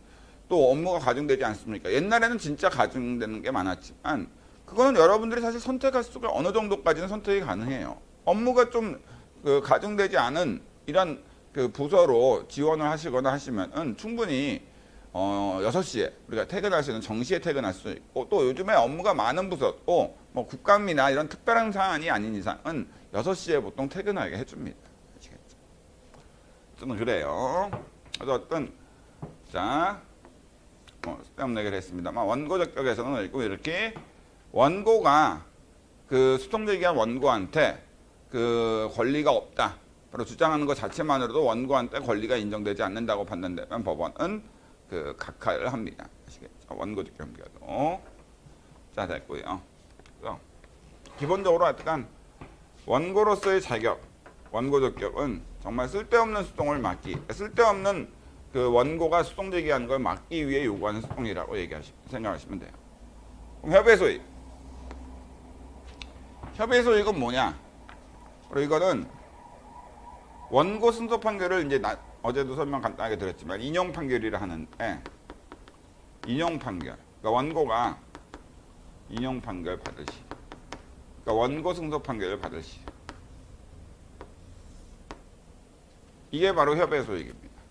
또 업무가 가중되지 않습니까? 옛날에는 진짜 가중되는 게 많았지만 그거는 여러분들이 사실 선택할 수가 어느 정도까지는 선택이 가능해요. 업무가 좀 가중되지 않은 이런 그 부서로 지원을 하시거나 하시면은 충분히 6시에 우리가 퇴근할 수 있는 정시에 퇴근할 수 있고, 또 요즘에 업무가 많은 부서도 뭐 국감이나 이런 특별한 사안이 아닌 이상은 6시에 보통 퇴근하게 해줍니다. 아시겠죠? 저는 그래요. 그래서 어떤 자 쓸데없는 얘기를 했습니다만, 원고 적격에서는 이렇게 원고가 그 수동적인 원고한테 그 권리가 없다, 바로 주장하는 것 자체만으로도 원고한테 권리가 인정되지 않는다고 판단되면 법원은 그 각하를 합니다. 아시겠죠? 원고 적격 경우도. 자, 됐고요. 그래서 기본적으로 하여간 원고로서의 자격, 원고 적격은 정말 쓸데없는 수동을 막기, 쓸데없는 그 원고가 수동 제기하는 걸 막기 위해 요구하는 수동이라고 생각하시면 돼요. 그럼 협의 소익. 협의 소익은 뭐냐? 그리고 이거는 원고 승소 판결을 이제 어제도 설명 간단하게 드렸지만 인용 판결이라 하는데, 인용 판결. 그러니까 원고가 인용 판결 받을 시. 그러니까 원고 승소 판결을 받을 시. 이게 바로 협의 소익입니다.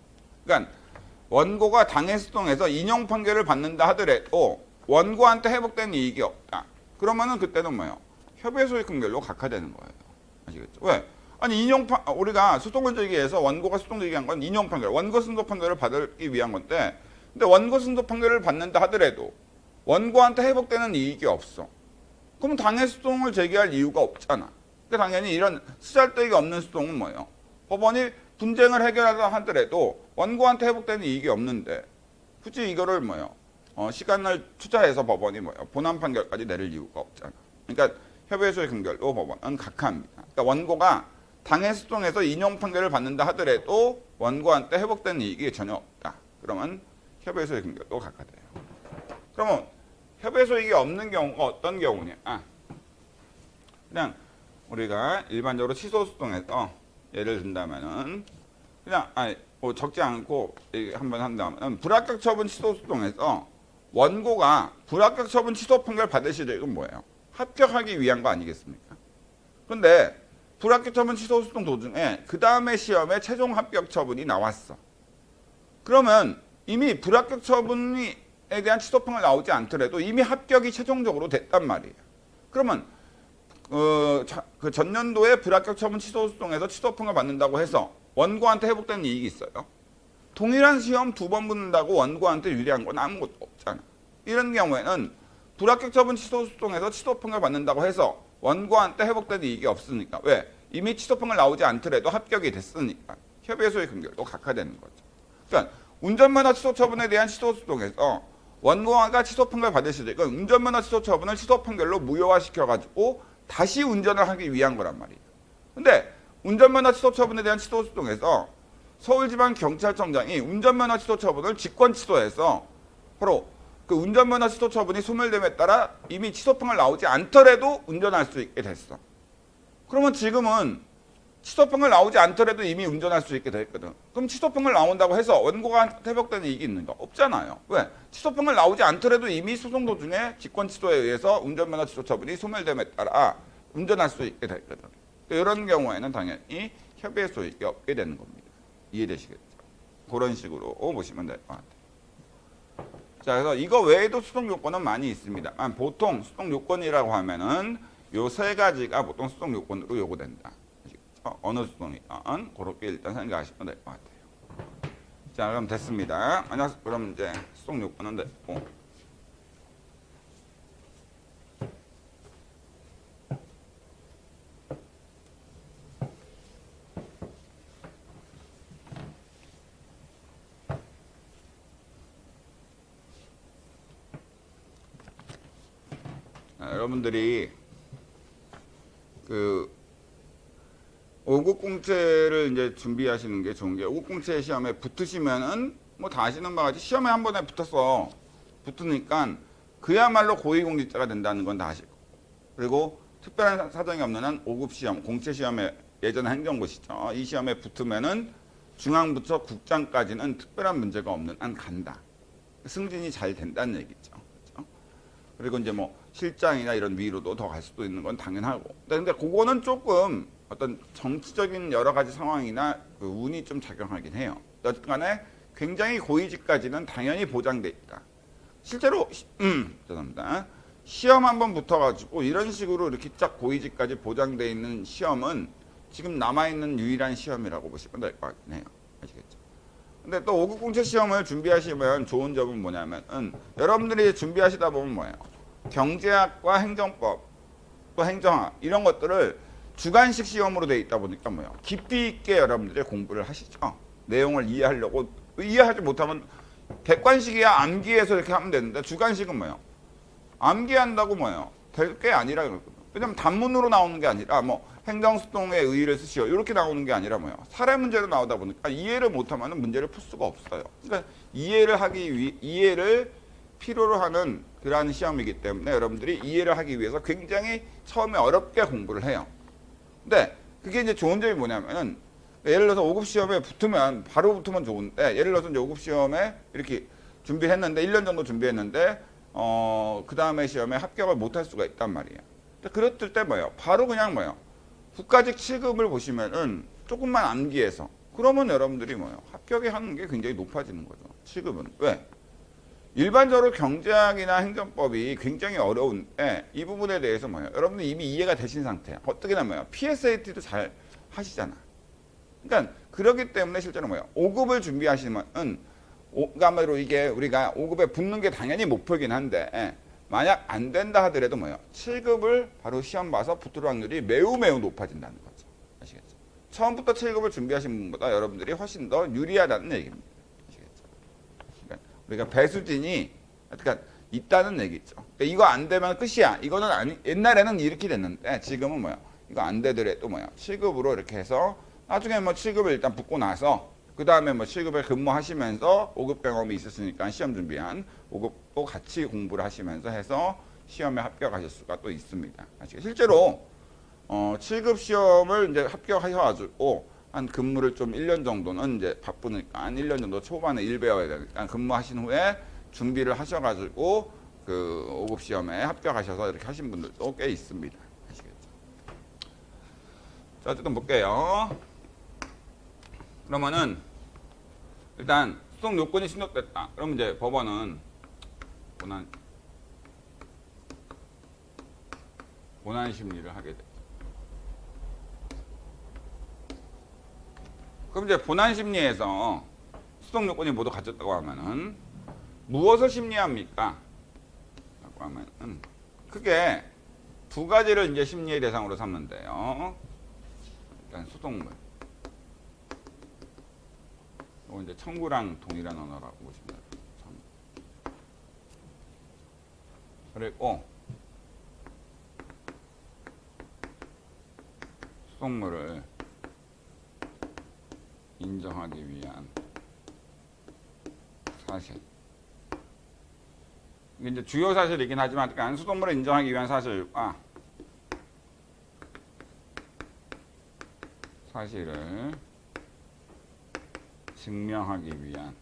그러니까 원고가 당해 수동해서 인용 판결을 받는다 하더라도 원고한테 회복된 이익이 없다. 그러면은 그때는 뭐예요? 협의 소익 판결로 각하되는 거예요. 아시겠죠? 왜? 아니 우리가 수동을 제기해서 원고가 수동 제기한 건 인용 판결, 원고 승소 판결을 받기 위한 건데, 근데 원고 승소 판결을 받는다 하더라도 원고한테 회복되는 이익이 없어. 그럼 당해 수동을 제기할 이유가 없잖아. 그러니까 당연히 이런 쓰잘데기 없는 수동은 뭐예요? 법원이 분쟁을 해결하다 하더라도 원고한테 회복되는 이익이 없는데 굳이 이거를 뭐예요? 시간을 투자해서 법원이 뭐예요? 본안 판결까지 내릴 이유가 없잖아. 그러니까 협의 소익 판결로 법원은 각하합니다. 그러니까 원고가 당해 수동에서 인용 판결을 받는다 하더라도 원고한테 회복되는 이익이 전혀 없다. 그러면 협의 소익 판결로 각하돼요. 그러면 협의 소익이 없는 경우가 어떤 경우냐? 그냥 우리가 일반적으로 취소 수동에서 예를 든다면은 그냥 뭐 적지 않고 한번 한다면 불합격 처분 취소 수동에서 원고가 불합격 처분 취소 판결 받으실 이건 뭐예요? 합격하기 위한 거 아니겠습니까? 그런데 불합격 처분 취소 수동 도중에 그 다음에 시험에 최종 합격 처분이 나왔어. 그러면 이미 불합격 처분에 대한 취소 판결 나오지 않더라도 이미 합격이 최종적으로 됐단 말이에요. 그러면 그 전년도에 불합격 처분 취소 수동에서 취소 판결 받는다고 해서 원고한테 회복되는 이익이 있어요? 동일한 시험 2번 붙는다고 원고한테 유리한 건 아무것도 없잖아. 이런 경우에는 불합격 처분 취소 수동에서 취소 판결 받는다고 해서 원고한테 회복되는 이익이 없으니까. 왜? 이미 취소 판결 나오지 않더라도 합격이 됐으니까 협의 소익 판결도 각하되는 거죠. 그러니까 운전면허 취소 처분에 대한 취소 수동에서 원고가 취소 판결 받으실 때 이건 운전면허 취소 처분을 취소 판결로 무효화시켜가지고 다시 운전을 하기 위한 거란 말이에요. 근데 운전면허 취소 처분에 대한 취소 수동에서 서울지방경찰청장이 운전면허 취소 처분을 직권 취소해서 바로 그 운전면허 취소 처분이 소멸됨에 따라 이미 취소 판결 나오지 않더라도 운전할 수 있게 됐어. 그러면 지금은 취소 판결 나오지 않더라도 이미 운전할 수 있게 됐거든. 그럼 취소 판결 나온다고 해서 원고가 회복되는 이익이 있는가? 없잖아요. 왜? 취소 판결 나오지 않더라도 이미 소송 도중에 직권 취소에 의해서 운전면허 취소 처분이 소멸됨에 따라 운전할 수 있게 됐거든. 이런 경우에는 당연히 협의 소익이 없게 되는 겁니다. 이해되시겠죠? 그런 식으로 보시면 될 것 같아요. 자, 그래서 이거 외에도 수동 요건은 많이 있습니다만 보통 수동 요건이라고 하면은 요 세 가지가 보통 수동 요건으로 요구된다. 어느 수동이든 그렇게 일단 생각하시면 될 것 같아요. 자, 그럼 됐습니다. 만약 그럼 이제 수동 요건은 됐고, 여러분들이 그 5급 공채를 이제 준비하시는 게 좋은 게, 5급 공채 시험에 붙으시면은 뭐 다 아시는 바와 같이 시험에 한 번에 붙으니까 그야말로 고위공직자가 된다는 건 다 아시고, 그리고 특별한 사정이 없는 한 5급 시험, 공채 시험에 예전 행정고시죠. 이 시험에 붙으면은 중앙부터 국장까지는 특별한 문제가 없는 한 간다. 승진이 잘 된다는 얘기죠. 그렇죠? 그리고 이제 뭐 실장이나 이런 위로도 더 갈 수도 있는 건 당연하고. 근데 그거는 조금 어떤 정치적인 여러 가지 상황이나 그 운이 좀 작용하긴 해요. 어쨌든 간에 굉장히 고위직까지는 당연히 보장돼 있다. 실제로 죄송합니다. 시험 한번 붙어가지고 이런 식으로 이렇게 쫙 고위직까지 보장돼 있는 시험은 지금 남아있는 유일한 시험이라고 보시면 될 것 같긴 해요. 아시겠죠? 근데 또 5급 공채 시험을 준비하시면 좋은 점은 뭐냐면 여러분들이 준비하시다 보면 뭐예요? 경제학과 행정법 또 행정학 이런 것들을 주관식 시험으로 돼 있다 보니까 뭐예요? 깊이 있게 여러분들이 공부를 하시죠. 내용을 이해하려고 이해하지 못하면 객관식이야 암기해서 이렇게 하면 되는데 주관식은 뭐예요? 암기한다고 뭐예요? 될 게 아니라 그러거든요. 왜냐면 단문으로 나오는 게 아니라 뭐 행정수동의 의의를 쓰시오 이렇게 나오는 게 아니라 뭐예요? 사례 문제로 나오다 보니까 이해를 못하면 문제를 풀 수가 없어요. 그러니까 이해를 필요로 하는 그러한 시험이기 때문에 여러분들이 이해를 하기 위해서 굉장히 처음에 어렵게 공부를 해요. 근데 그게 이제 좋은 점이 뭐냐면은 예를 들어서 5급 시험에 붙으면 바로 붙으면 좋은데 예를 들어서 이제 5급 시험에 이렇게 준비했는데 1년 정도 준비했는데 그 다음에 시험에 합격을 못할 수가 있단 말이에요. 그랬을 때 뭐예요? 바로 그냥 뭐예요? 국가직 7급을 보시면은 조금만 암기해서 그러면 여러분들이 뭐예요? 합격이 하는 게 굉장히 높아지는 거죠. 7급은. 왜? 일반적으로 경제학이나 행정법이 굉장히 어려운데 이 부분에 대해서 뭐예요? 여러분들 이미 이해가 되신 상태야. 어떻게나 뭐예요? PSAT도 잘 하시잖아. 그러니까 그렇기 때문에 실제로 뭐예요? 5급을 준비하시면은 한마디로 이게 우리가 5급에 붙는 게 당연히 목표긴 한데 만약 안 된다 하더라도 뭐예요? 7급을 바로 시험 봐서 붙을 확률이 매우 높아진다는 거죠. 아시겠죠? 처음부터 7급을 준비하신 분보다 여러분들이 훨씬 더 유리하다는 얘기입니다. 아시겠죠? 그러니까 우리가 배수진이 그러니까 있다는 얘기죠. 그러니까 이거 안 되면 끝이야. 이거는 아니 옛날에는 이렇게 됐는데 지금은 뭐야? 이거 안 되더라도 뭐야? 7급으로 이렇게 해서 나중에 뭐 7급을 일단 붙고 나서 그 다음에 뭐 7급에 근무하시면서 5급 경험이 있으시니까 시험 준비한 5급도 같이 공부를 하시면서 해서 시험에 합격하실 수가 또 있습니다. 실제로 7급 시험을 이제 합격하셔가지고 한 근무를 좀 1년 정도는 이제 바쁘니까 1년 정도 초반에 일 배워야 되니까 근무하신 후에 준비를 하셔가지고 그 5급 시험에 합격하셔서 이렇게 하신 분들도 꽤 있습니다. 아시겠죠? 자, 어쨌든 볼게요. 그러면은 일단 수동 요건이 신속됐다. 그러면 이제 법원은 본안 심리를 하게 돼. 그럼 이제 본안 심리에서 수동 요건이 모두 갖췄다고 하면은 무엇을 심리합니까? 라고 하면은 크게 두 가지를 이제 심리의 대상으로 삼는데요. 일단 수동물. 이거 이제 청구랑 동일한 언어라고 보시면 돼요. 그리고 수동물을 인정하기 위한 사실. 이게 이제 주요 사실이긴 하지만 수동물을 인정하기 위한 사실과 사실을 증명하기 위한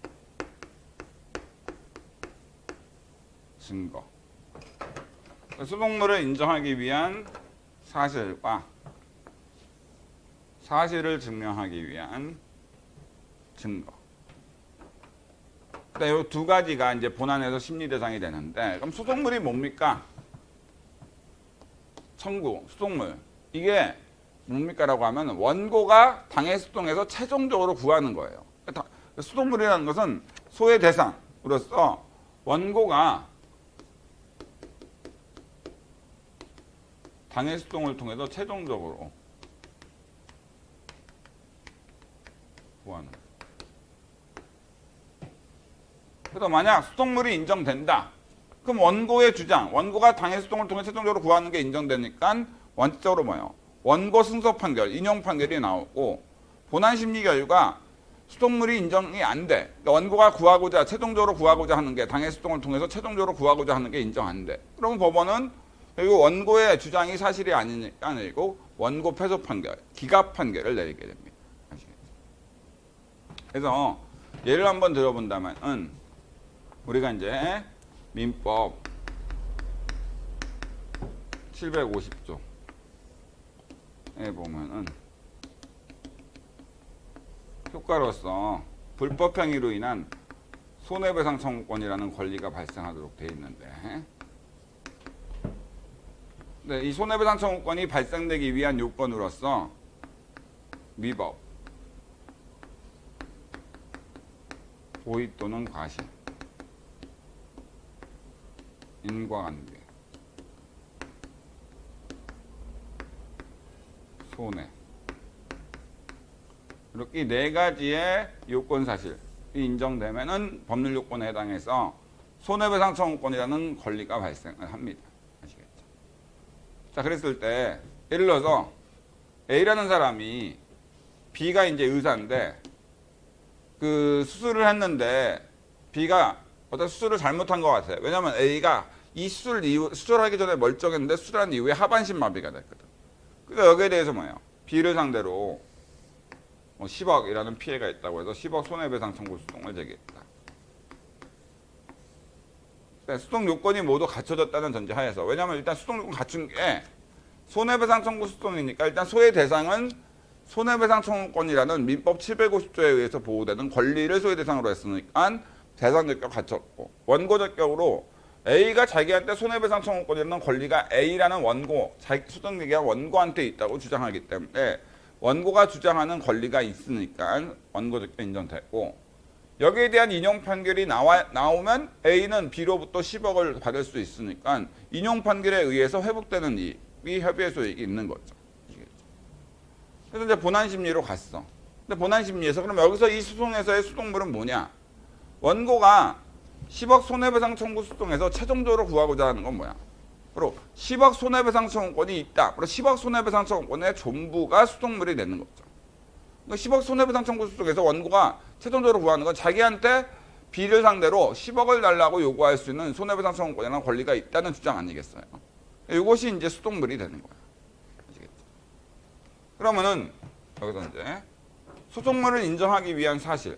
증거. 수동물을 인정하기 위한 사실과 사실을 증명하기 위한 증거. 이 두 가지가 이제 본안에서 심리 대상이 되는데, 그럼 수동물이 뭡니까? 청구, 수동물. 이게 뭡니까라고 하면 원고가 당해수동에서 최종적으로 구하는 거예요. 수동물이라는 것은 소의 대상으로서 원고가 당해수동을 통해서 최종적으로 구하는. 그래서 만약 수동물이 인정된다. 그럼 원고의 주장, 원고가 당해수동을 통해 최종적으로 구하는 게 인정되니까 원칙적으로 뭐예요? 원고 승소 판결, 인용 판결이 나오고 본안 심리 결과 수동물이 인정이 안 돼. 그러니까 원고가 구하고자 최종적으로 구하고자 하는 게 당해수동을 통해서 최종적으로 구하고자 하는 게 인정 안 돼. 그러면 법원은 그리고 원고의 주장이 사실이 아니니까 아니고 원고 패소 판결, 기각 판결을 내리게 됩니다. 아시겠죠? 그래서 예를 한번 들어본다면은 우리가 이제 민법 750조 보면은 효과로서 불법 행위로 인한 손해배상 청구권이라는 권리가 발생하도록 돼 있는데, 네, 이 손해배상 청구권이 발생되기 위한 요건으로서 위법, 고의 또는 과실, 인과관계, 손해, 이렇게 네 가지의 요건 사실이 인정되면은 법률 요건에 해당해서 손해배상 청구권이라는 권리가 발생을 합니다. 아시겠죠? 자, 그랬을 때 예를 들어서 A라는 사람이 B가 이제 의사인데 그 수술을 했는데 B가 어떤 수술을 잘못한 것 같아요. 왜냐하면 A가 이 수술하기 전에 멀쩡했는데 수술한 이후에 하반신 마비가 됐거든. 그러니까 여기에 대해서 뭐예요? B를 상대로 10억이라는 피해가 있다고 해서 10억 손해배상 청구 소송을 제기했다. 수송 요건이 모두 갖춰졌다는 전제하에서, 왜냐하면 일단 수송 요건 갖춘 게 손해배상 청구 소송이니까 일단 소의 대상은 손해배상 청구권이라는 민법 750조에 의해서 보호되는 권리를 소의 대상으로 했으니까 대상 적격 갖췄고, 원고 적격으로 A가 자기한테 손해배상 청구권이라는 권리가 A라는 원고, 수등기관 원고한테 있다고 주장하기 때문에 원고가 주장하는 권리가 있으니까 원고 적격 인정됐고, 여기에 대한 인용 판결이 나오면 A는 B로부터 10억을 받을 수 있으니까 인용 판결에 의해서 회복되는 이익이 협의의 소익이 있는 거죠. 그래서 이제 본안 심리로 갔어. 근데 본안 심리에서 그럼 여기서 이 소송에서의 수동물은 뭐냐? 원고가 10억 손해배상 청구 소송에서 최종적으로 구하고자 하는 건 뭐야? 바로 10억 손해배상 청구권이 있다. 바로 10억 손해배상 청구권의 전부가 수동물이 되는 거죠. 그러니까 10억 손해배상 청구 소송에서 원고가 최종적으로 구하는 건 자기한테 B를 상대로 10억을 달라고 요구할 수 있는 손해배상 청구권이라는 권리가 있다는 주장 아니겠어요? 이것이 이제 수동물이 되는 거야. 아시겠죠? 그러면은 여기서 이제 소송물을 인정하기 위한 사실.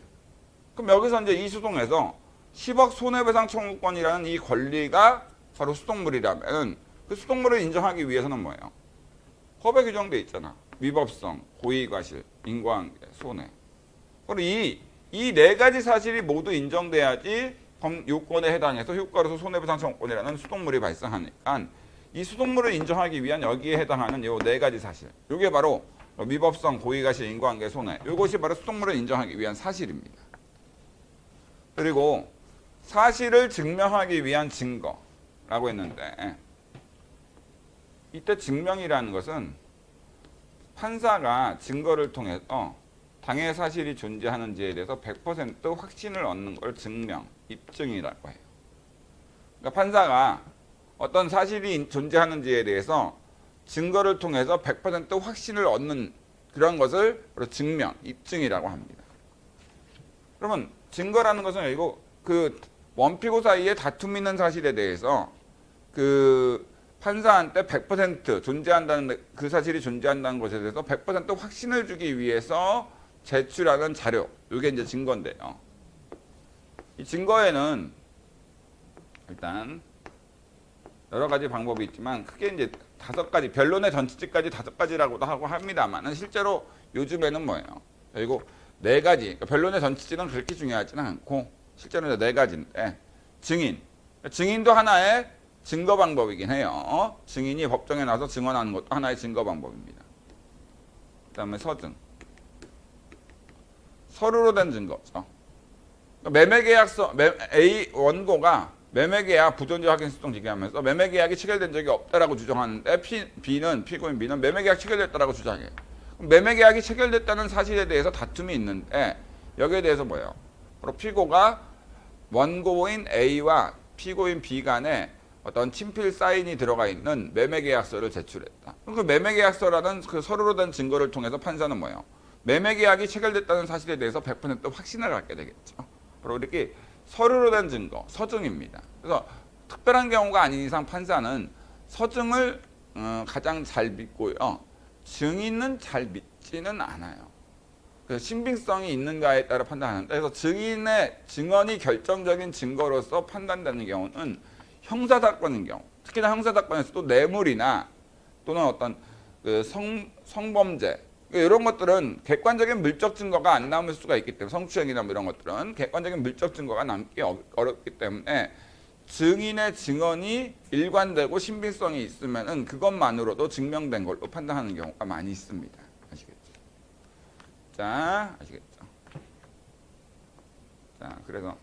그럼 여기서 이제 이 소송에서 10억 손해배상 청구권이라는 이 권리가 바로 수동물이라면 그 수동물을 인정하기 위해서는 뭐예요? 법에 규정돼 있잖아. 위법성, 고의과실, 인과관계, 손해. 그리고 이 네 가지 사실이 모두 인정돼야지 요건에 해당해서 효과로서 손해배상 청구권이라는 수동물이 발생하니까 이 수동물을 인정하기 위한 여기에 해당하는 요 네 가지 사실. 이게 바로 위법성, 고의과실, 인과관계, 손해. 이것이 바로 수동물을 인정하기 위한 사실입니다. 그리고 사실을 증명하기 위한 증거라고 했는데, 이때 증명이라는 것은 판사가 증거를 통해서 당해 사실이 존재하는지에 대해서 100% 확신을 얻는 걸 증명, 입증이라고 해요. 그러니까 판사가 어떤 사실이 존재하는지에 대해서 증거를 통해서 100% 확신을 얻는 그런 것을 바로 증명, 입증이라고 합니다. 그러면 증거라는 것은 이거 그 원피고 사이에 다툼 있는 사실에 대해서 그 판사한테 100% 존재한다는 그 사실이 존재한다는 것에 대해서 100% 확신을 주기 위해서 제출하는 자료, 이게 이제 증거인데요. 이 증거에는 일단 여러 가지 방법이 있지만 크게 이제 5가지, 변론의 전치지까지 5가지라고도 하고 합니다만 실제로 요즘에는 뭐예요? 그리고 4가지, 그러니까 변론의 전치지는 그렇게 중요하지는 않고 실제로는 4가지인데, 증인도 하나의 증거 방법이긴 해요. 증인이 법정에 나와서 증언하는 것도 하나의 증거 방법입니다. 그 다음에 서증, 서류로 된 증거죠. 매매계약서, A 원고가 매매계약 부존재 확인 소송 제기하면서 매매계약이 체결된 적이 없다라고 주장하는데 피고인 B는 매매계약 체결됐다라고 주장해요. 매매계약이 체결됐다는 사실에 대해서 다툼이 있는데 여기에 대해서 뭐예요? 바로 피고가 원고인 A와 피고인 B 간에 어떤 친필 사인이 들어가 있는 매매계약서를 제출했다. 그 매매계약서라는 그 서류로 된 증거를 통해서 판사는 뭐예요? 매매계약이 체결됐다는 사실에 대해서 100% 확신을 갖게 되겠죠. 바로 이렇게 서류로 된 증거, 서증입니다. 그래서 특별한 경우가 아닌 이상 판사는 서증을 가장 잘 믿고요. 증인은 잘 믿지는 않아요. 그래서 신빙성이 있는가에 따라 판단하는데, 그래서 증인의 증언이 결정적인 증거로서 판단되는 경우는 형사사건인 경우, 특히나 형사사건에서도 뇌물이나 또는 어떤 그 성범죄 이런 것들은 객관적인 물적 증거가 안 남을 수가 있기 때문에 성추행이나 뭐 이런 것들은 객관적인 물적 증거가 남기 어렵기 때문에 증인의 증언이 일관되고 신빙성이 있으면은 그것만으로도 증명된 걸로 판단하는 경우가 많이 있습니다. 아시겠죠? 자, 아시겠죠? 자, 그래서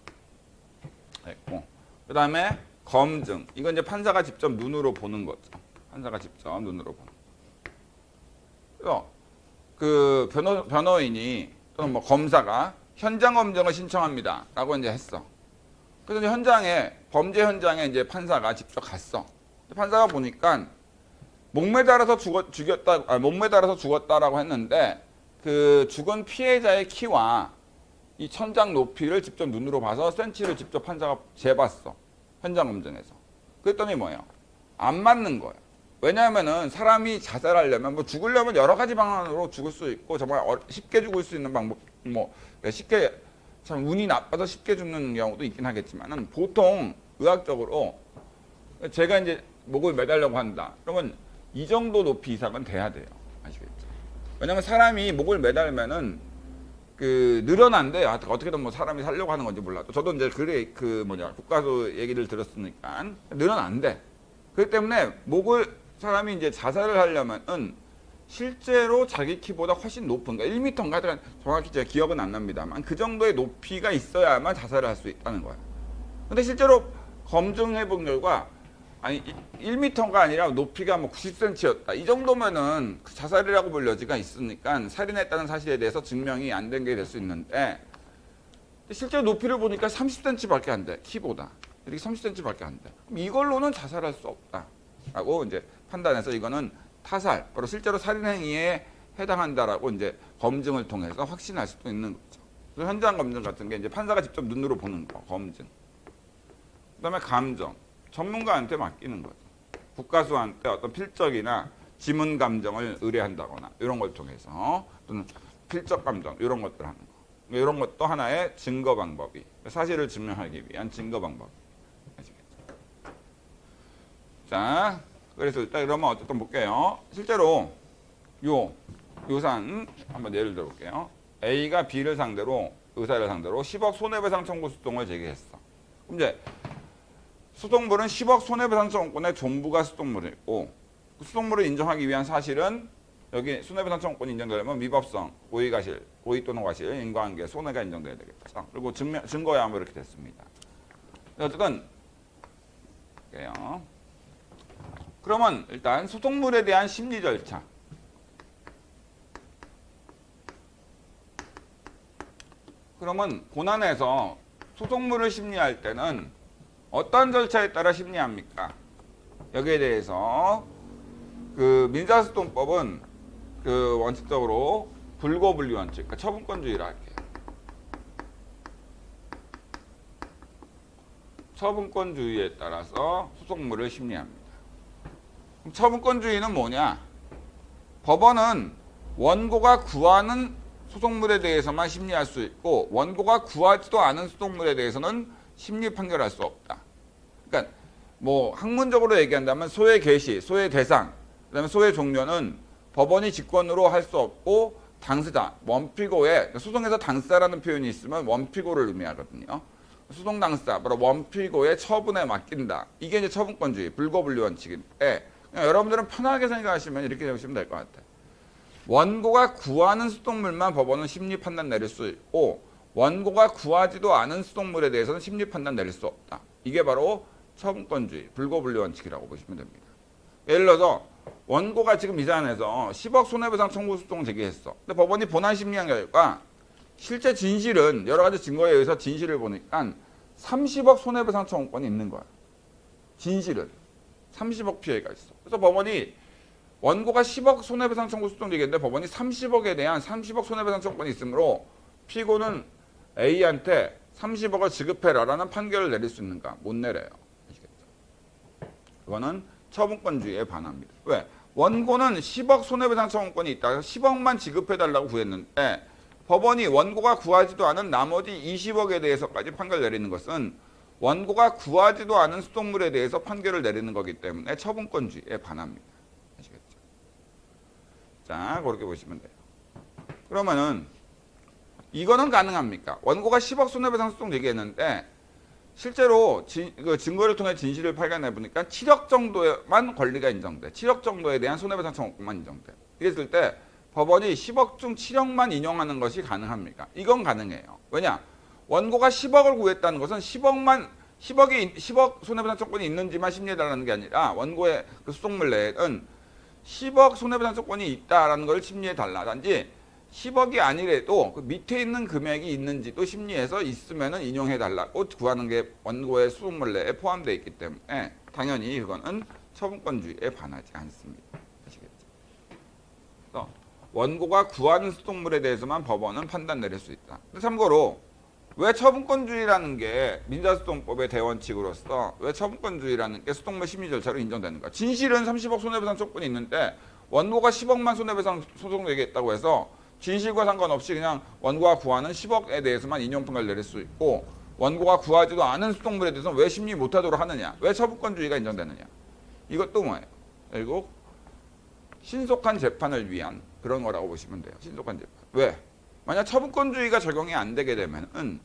됐고 그 다음에 검증. 이건 이제 판사가 직접 눈으로 보는 거죠. 판사가 직접 눈으로 보는. 그래서 그 변호인이 또는 뭐 검사가 현장 검증을 신청합니다라고 이제 했어. 그래서 이제 현장에 범죄 현장에 이제 판사가 직접 갔어. 판사가 보니까 목매달아서 죽었다라고 했는데 그 죽은 피해자의 키와 이 천장 높이를 직접 눈으로 봐서 센치를 직접 판사가 재봤어. 현장 검증에서. 그랬더니 뭐예요? 안 맞는 거예요. 왜냐하면은 사람이 자살하려면 뭐 죽으려면 여러 가지 방안으로 죽을 수 있고 정말 쉽게 죽을 수 있는 방법 뭐 쉽게 참 운이 나빠서 쉽게 죽는 경우도 있긴 하겠지만은 보통 의학적으로 제가 이제 목을 매달려고 한다. 그러면 이 정도 높이 이상은 돼야 돼요. 아시겠죠? 왜냐면 사람이 목을 매달면은 그 늘어난대. 어떻게든 뭐 사람이 살려고 하는 건지 몰라도 저도 이제 국가수 얘기를 들었으니까 늘어난대. 그렇기 때문에 목을 사람이 이제 자살을 하려면은 실제로 자기 키보다 훨씬 높은, 그러니까 1m인가 정확히 제가 기억은 안 납니다만 그 정도의 높이가 있어야만 자살을 할 수 있다는 거예요. 근데 실제로 검증해 본 결과 아니 1m가 아니라 높이가 뭐 90cm였다. 이 정도면은 자살이라고 볼 여지가 있으니까 살인했다는 사실에 대해서 증명이 안 된 게 될 수 있는데 실제로 높이를 보니까 30cm밖에 안 돼. 키보다. 이렇게 30cm밖에 안 돼. 그럼 이걸로는 자살할 수 없다라고 이제 판단해서 이거는 타살, 바로 실제로 살인 행위에 해당한다라고 이제 검증을 통해서 확신할 수도 있는 거죠. 그래서 현장 검증 같은 게 이제 판사가 직접 눈으로 보는 거, 검증. 그다음에 감정, 전문가한테 맡기는 거죠. 국가수한테 어떤 필적이나 지문 감정을 의뢰한다거나 이런 걸 통해서 또는 필적 감정 이런 것들 하는 거. 이런 것도 하나의 증거 방법이, 사실을 증명하기 위한 증거 방법. 아시겠죠? 자, 그래서 일단 그러면 어쨌든 볼게요. 실제로 요산 한번 예를 들어 볼게요. A가 B를 상대로, 의사를 상대로 10억 손해배상 청구 소송을 제기했어. 그럼 이제 소송물은 10억 손해배상 청구권의 존부가 소송물이고, 그 소송물을 인정하기 위한 사실은 여기 손해배상 청구권이 인정되려면 미법성, 고의가실, 고의 또는 과실, 인과관계, 손해가 인정돼야 되겠죠. 그리고 증거야 뭐 이렇게 됐습니다. 어쨌든 볼게요. 그러면 일단 소송물에 대한 심리 절차. 그러면 고난에서 소송물을 심리할 때는 어떤 절차에 따라 심리합니까? 여기에 대해서 그 민사소송법은 그 원칙적으로 불고불리 원칙, 그러니까 처분권주의라 할게요. 처분권주의에 따라서 소송물을 심리합니다. 그럼 처분권주의는 뭐냐? 법원은 원고가 구하는 소송물에 대해서만 심리할 수 있고 원고가 구하지도 않은 소송물에 대해서는 심리 판결할 수 없다. 그러니까 뭐 학문적으로 얘기한다면 소의 개시, 소의 대상, 그다음에 소의 종료는 법원이 직권으로 할 수 없고 당사자, 원피고의 소송에서 당사자라는 표현이 있으면 원피고를 의미하거든요. 소송 당사자, 바로 원피고의 처분에 맡긴다. 이게 이제 처분권주의, 불고불리 원칙인데 여러분들은 편하게 생각하시면 이렇게 보시면 될 것 같아요. 원고가 구하는 소송물만 법원은 심리 판단 내릴 수 있고 원고가 구하지도 않은 소송물에 대해서는 심리 판단 내릴 수 없다. 이게 바로 처분권주의, 불고불리 원칙이라고 보시면 됩니다. 예를 들어서 원고가 지금 이 사안에서 10억 손해배상 청구 소송 제기했어. 근데 법원이 본안 심리한 결과 실제 진실은 여러 가지 증거에 의해서 진실을 보니까 30억 손해배상 청구권이 있는 거야. 진실은 30억 피해가 있어. 그래서 법원이 원고가 10억 손해배상 청구 소송 제기했는데 법원이 30억에 대한 30억 손해배상 청구권이 있으므로 피고는 A한테 30억을 지급해라라는 판결을 내릴 수 있는가? 못 내려요. 아시겠죠? 그거는 처분권주의에 반합니다. 왜? 원고는 10억 손해배상 청구권이 있다. 10억만 지급해달라고 구했는데 법원이 원고가 구하지도 않은 나머지 20억에 대해서까지 판결을 내리는 것은 원고가 구하지도 않은 소송물에 대해서 판결을 내리는 거기 때문에 처분권주의에 반합니다. 아시겠죠? 자, 그렇게 보시면 돼요. 그러면은 이거는 가능합니까? 원고가 10억 손해배상 소송 얘기했는데 실제로 그 증거를 통해 진실을 발견해 보니까 7억 정도에만 권리가 인정돼. 7억 정도에 대한 손해배상 청구만 인정돼. 이랬을 때 법원이 10억 중 7억만 인용하는 것이 가능합니까? 이건 가능해요. 왜냐? 원고가 10억을 구했다는 것은 10억 손해배상 조건이 있는지만 심리해달라는 게 아니라 원고의 그 소송물 내에는 10억 손해배상 조건이 있다라는 걸 심리해달라. 단지 10억이 아니래도 그 밑에 있는 금액이 있는지도 심리해서 있으면은 인용해달라고 구하는 게 원고의 소송물 내에 포함되어 있기 때문에 당연히 그거는 처분권주의에 반하지 않습니다. 아시겠죠? 그래서 원고가 구하는 소송물에 대해서만 법원은 판단 내릴 수 있다. 참고로 왜 처분권주의라는 게 민사소송법의 대원칙으로서 왜 처분권주의라는 게 소송물 심리 절차로 인정되는가? 진실은 30억 손해배상 조건이 있는데 원고가 10억만 손해배상 소송 얘기했다고 해서 진실과 상관없이 그냥 원고가 구하는 10억에 대해서만 인용 판결을 내릴 수 있고 원고가 구하지도 않은 소송물에 대해서는 왜 심리 못하도록 하느냐? 왜 처분권주의가 인정되느냐? 이것도 뭐예요? 결국 신속한 재판을 위한 그런 거라고 보시면 돼요. 신속한 재판. 왜? 만약 처분권주의가 적용이 안 되게 되면은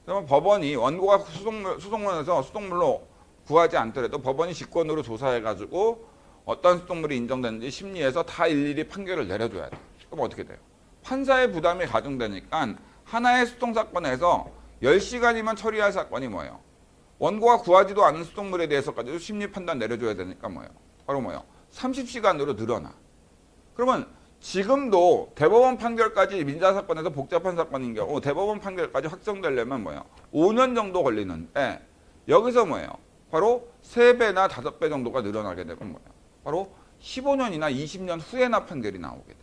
그러면 법원이 원고가 소송문에서 소송물로 구하지 않더라도 법원이 직권으로 조사해가지고 어떤 소송물이 인정되는지 심리해서 다 일일이 판결을 내려줘야 돼. 그럼 어떻게 돼요? 판사의 부담이 가중되니까 하나의 소송 사건에서 10시간이면 처리할 사건이 뭐예요? 원고가 구하지도 않은 소송물에 대해서까지도 심리 판단 내려줘야 되니까 뭐예요? 바로 뭐예요? 30시간으로 늘어나. 그러면 지금도 대법원 판결까지 민사사건에서 복잡한 사건인 경우 대법원 판결까지 확정되려면 뭐예요? 5년 정도 걸리는데 여기서 뭐예요? 바로 3배나 5배 정도가 늘어나게 되고 뭐예요? 바로 15년이나 20년 후에나 판결이 나오게 돼요.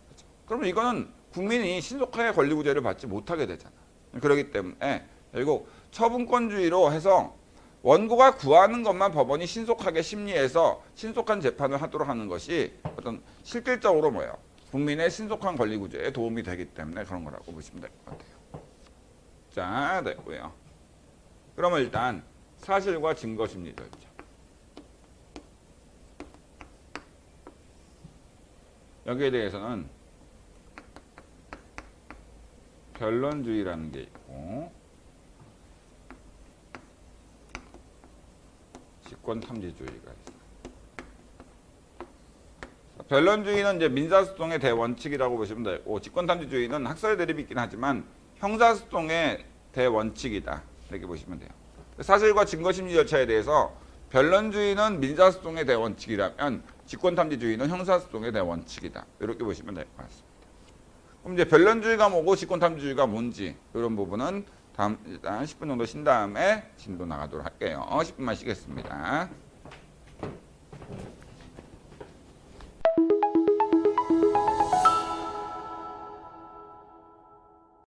그렇죠? 그러면 이거는 국민이 신속하게 권리구제를 받지 못하게 되잖아. 그렇기 때문에 결국 처분권주의로 해서 원고가 구하는 것만 법원이 신속하게 심리해서 신속한 재판을 하도록 하는 것이 어떤 실질적으로 뭐예요? 국민의 신속한 권리구제에 도움이 되기 때문에 그런 거라고 보시면 될 것 같아요. 자, 됐고요. 그러면 일단 사실과 증거 심리 절차. 여기에 대해서는 변론주의라는 게 있고 직권탐지주의가 있어요. 변론주의는 이제 민사소송의 대원칙이라고 보시면 되고 직권탐지주의는 학설의 대립이 있긴 하지만 형사소송의 대원칙이다. 이렇게 보시면 돼요. 사실과 증거심리 절차에 대해서 변론주의는 민사소송의 대원칙이라면 직권탐지주의는 형사소송의 대원칙이다. 이렇게 보시면 될 것 같습니다. 그럼 이제 변론주의가 뭐고 직권탐지주의가 뭔지 이런 부분은 다음 일단 10분 정도 쉰 다음에 진도 나가도록 할게요. 10분만 쉬겠습니다.